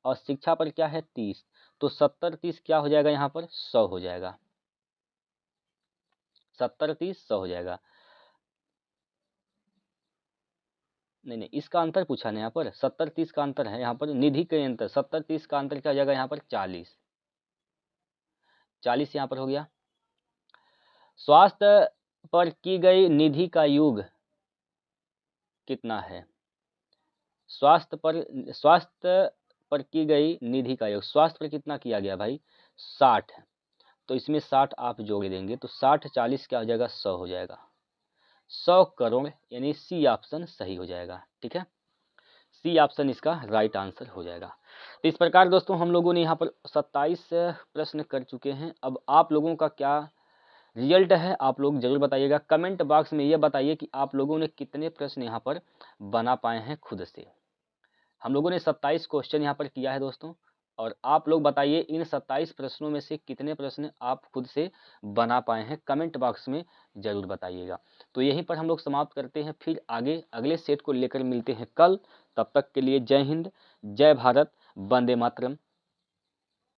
और शिक्षा पर क्या है 30, तो 70 30 क्या हो जाएगा यहाँ पर 100 हो जाएगा, 70 30 100 हो जाएगा। नहीं नहीं, इसका अंतर पूछा ना यहाँ पर, 70 30 का अंतर है यहाँ पर, निधि के अंतर 70 30 का अंतर क्या हो जाएगा यहाँ पर 40, 40 यहाँ पर हो गया। स्वास्थ्य पर की गई निधि का योग कितना है, स्वास्थ्य पर की गई निधि का योग, स्वास्थ्य पर कितना किया गया भाई 60, तो इसमें 60 आप जोड़ देंगे तो 60 40 क्या हो जाएगा 100 हो जाएगा, 100 करोड़, यानी सी ऑप्शन सही हो जाएगा। ठीक है, सी ऑप्शन इसका राइट आंसर हो जाएगा। तो इस प्रकार दोस्तों हम लोगों ने यहाँ पर 27 प्रश्न कर चुके हैं। अब आप लोगों का क्या रिजल्ट है आप लोग जरूर बताइएगा, कमेंट बॉक्स में ये बताइए कि आप लोगों ने कितने प्रश्न यहाँ पर बना पाए हैं खुद से। हम लोगों ने 27 क्वेश्चन यहाँ पर किया है दोस्तों, और आप लोग बताइए इन 27 प्रश्नों में से कितने प्रश्न आप खुद से बना पाए हैं, कमेंट बॉक्स में जरूर बताइएगा। तो यहीं पर हम लोग समाप्त करते हैं, फिर आगे अगले सेट को लेकर मिलते हैं कल। तब तक के लिए जय हिंद, जय भारत, वंदे मातरम।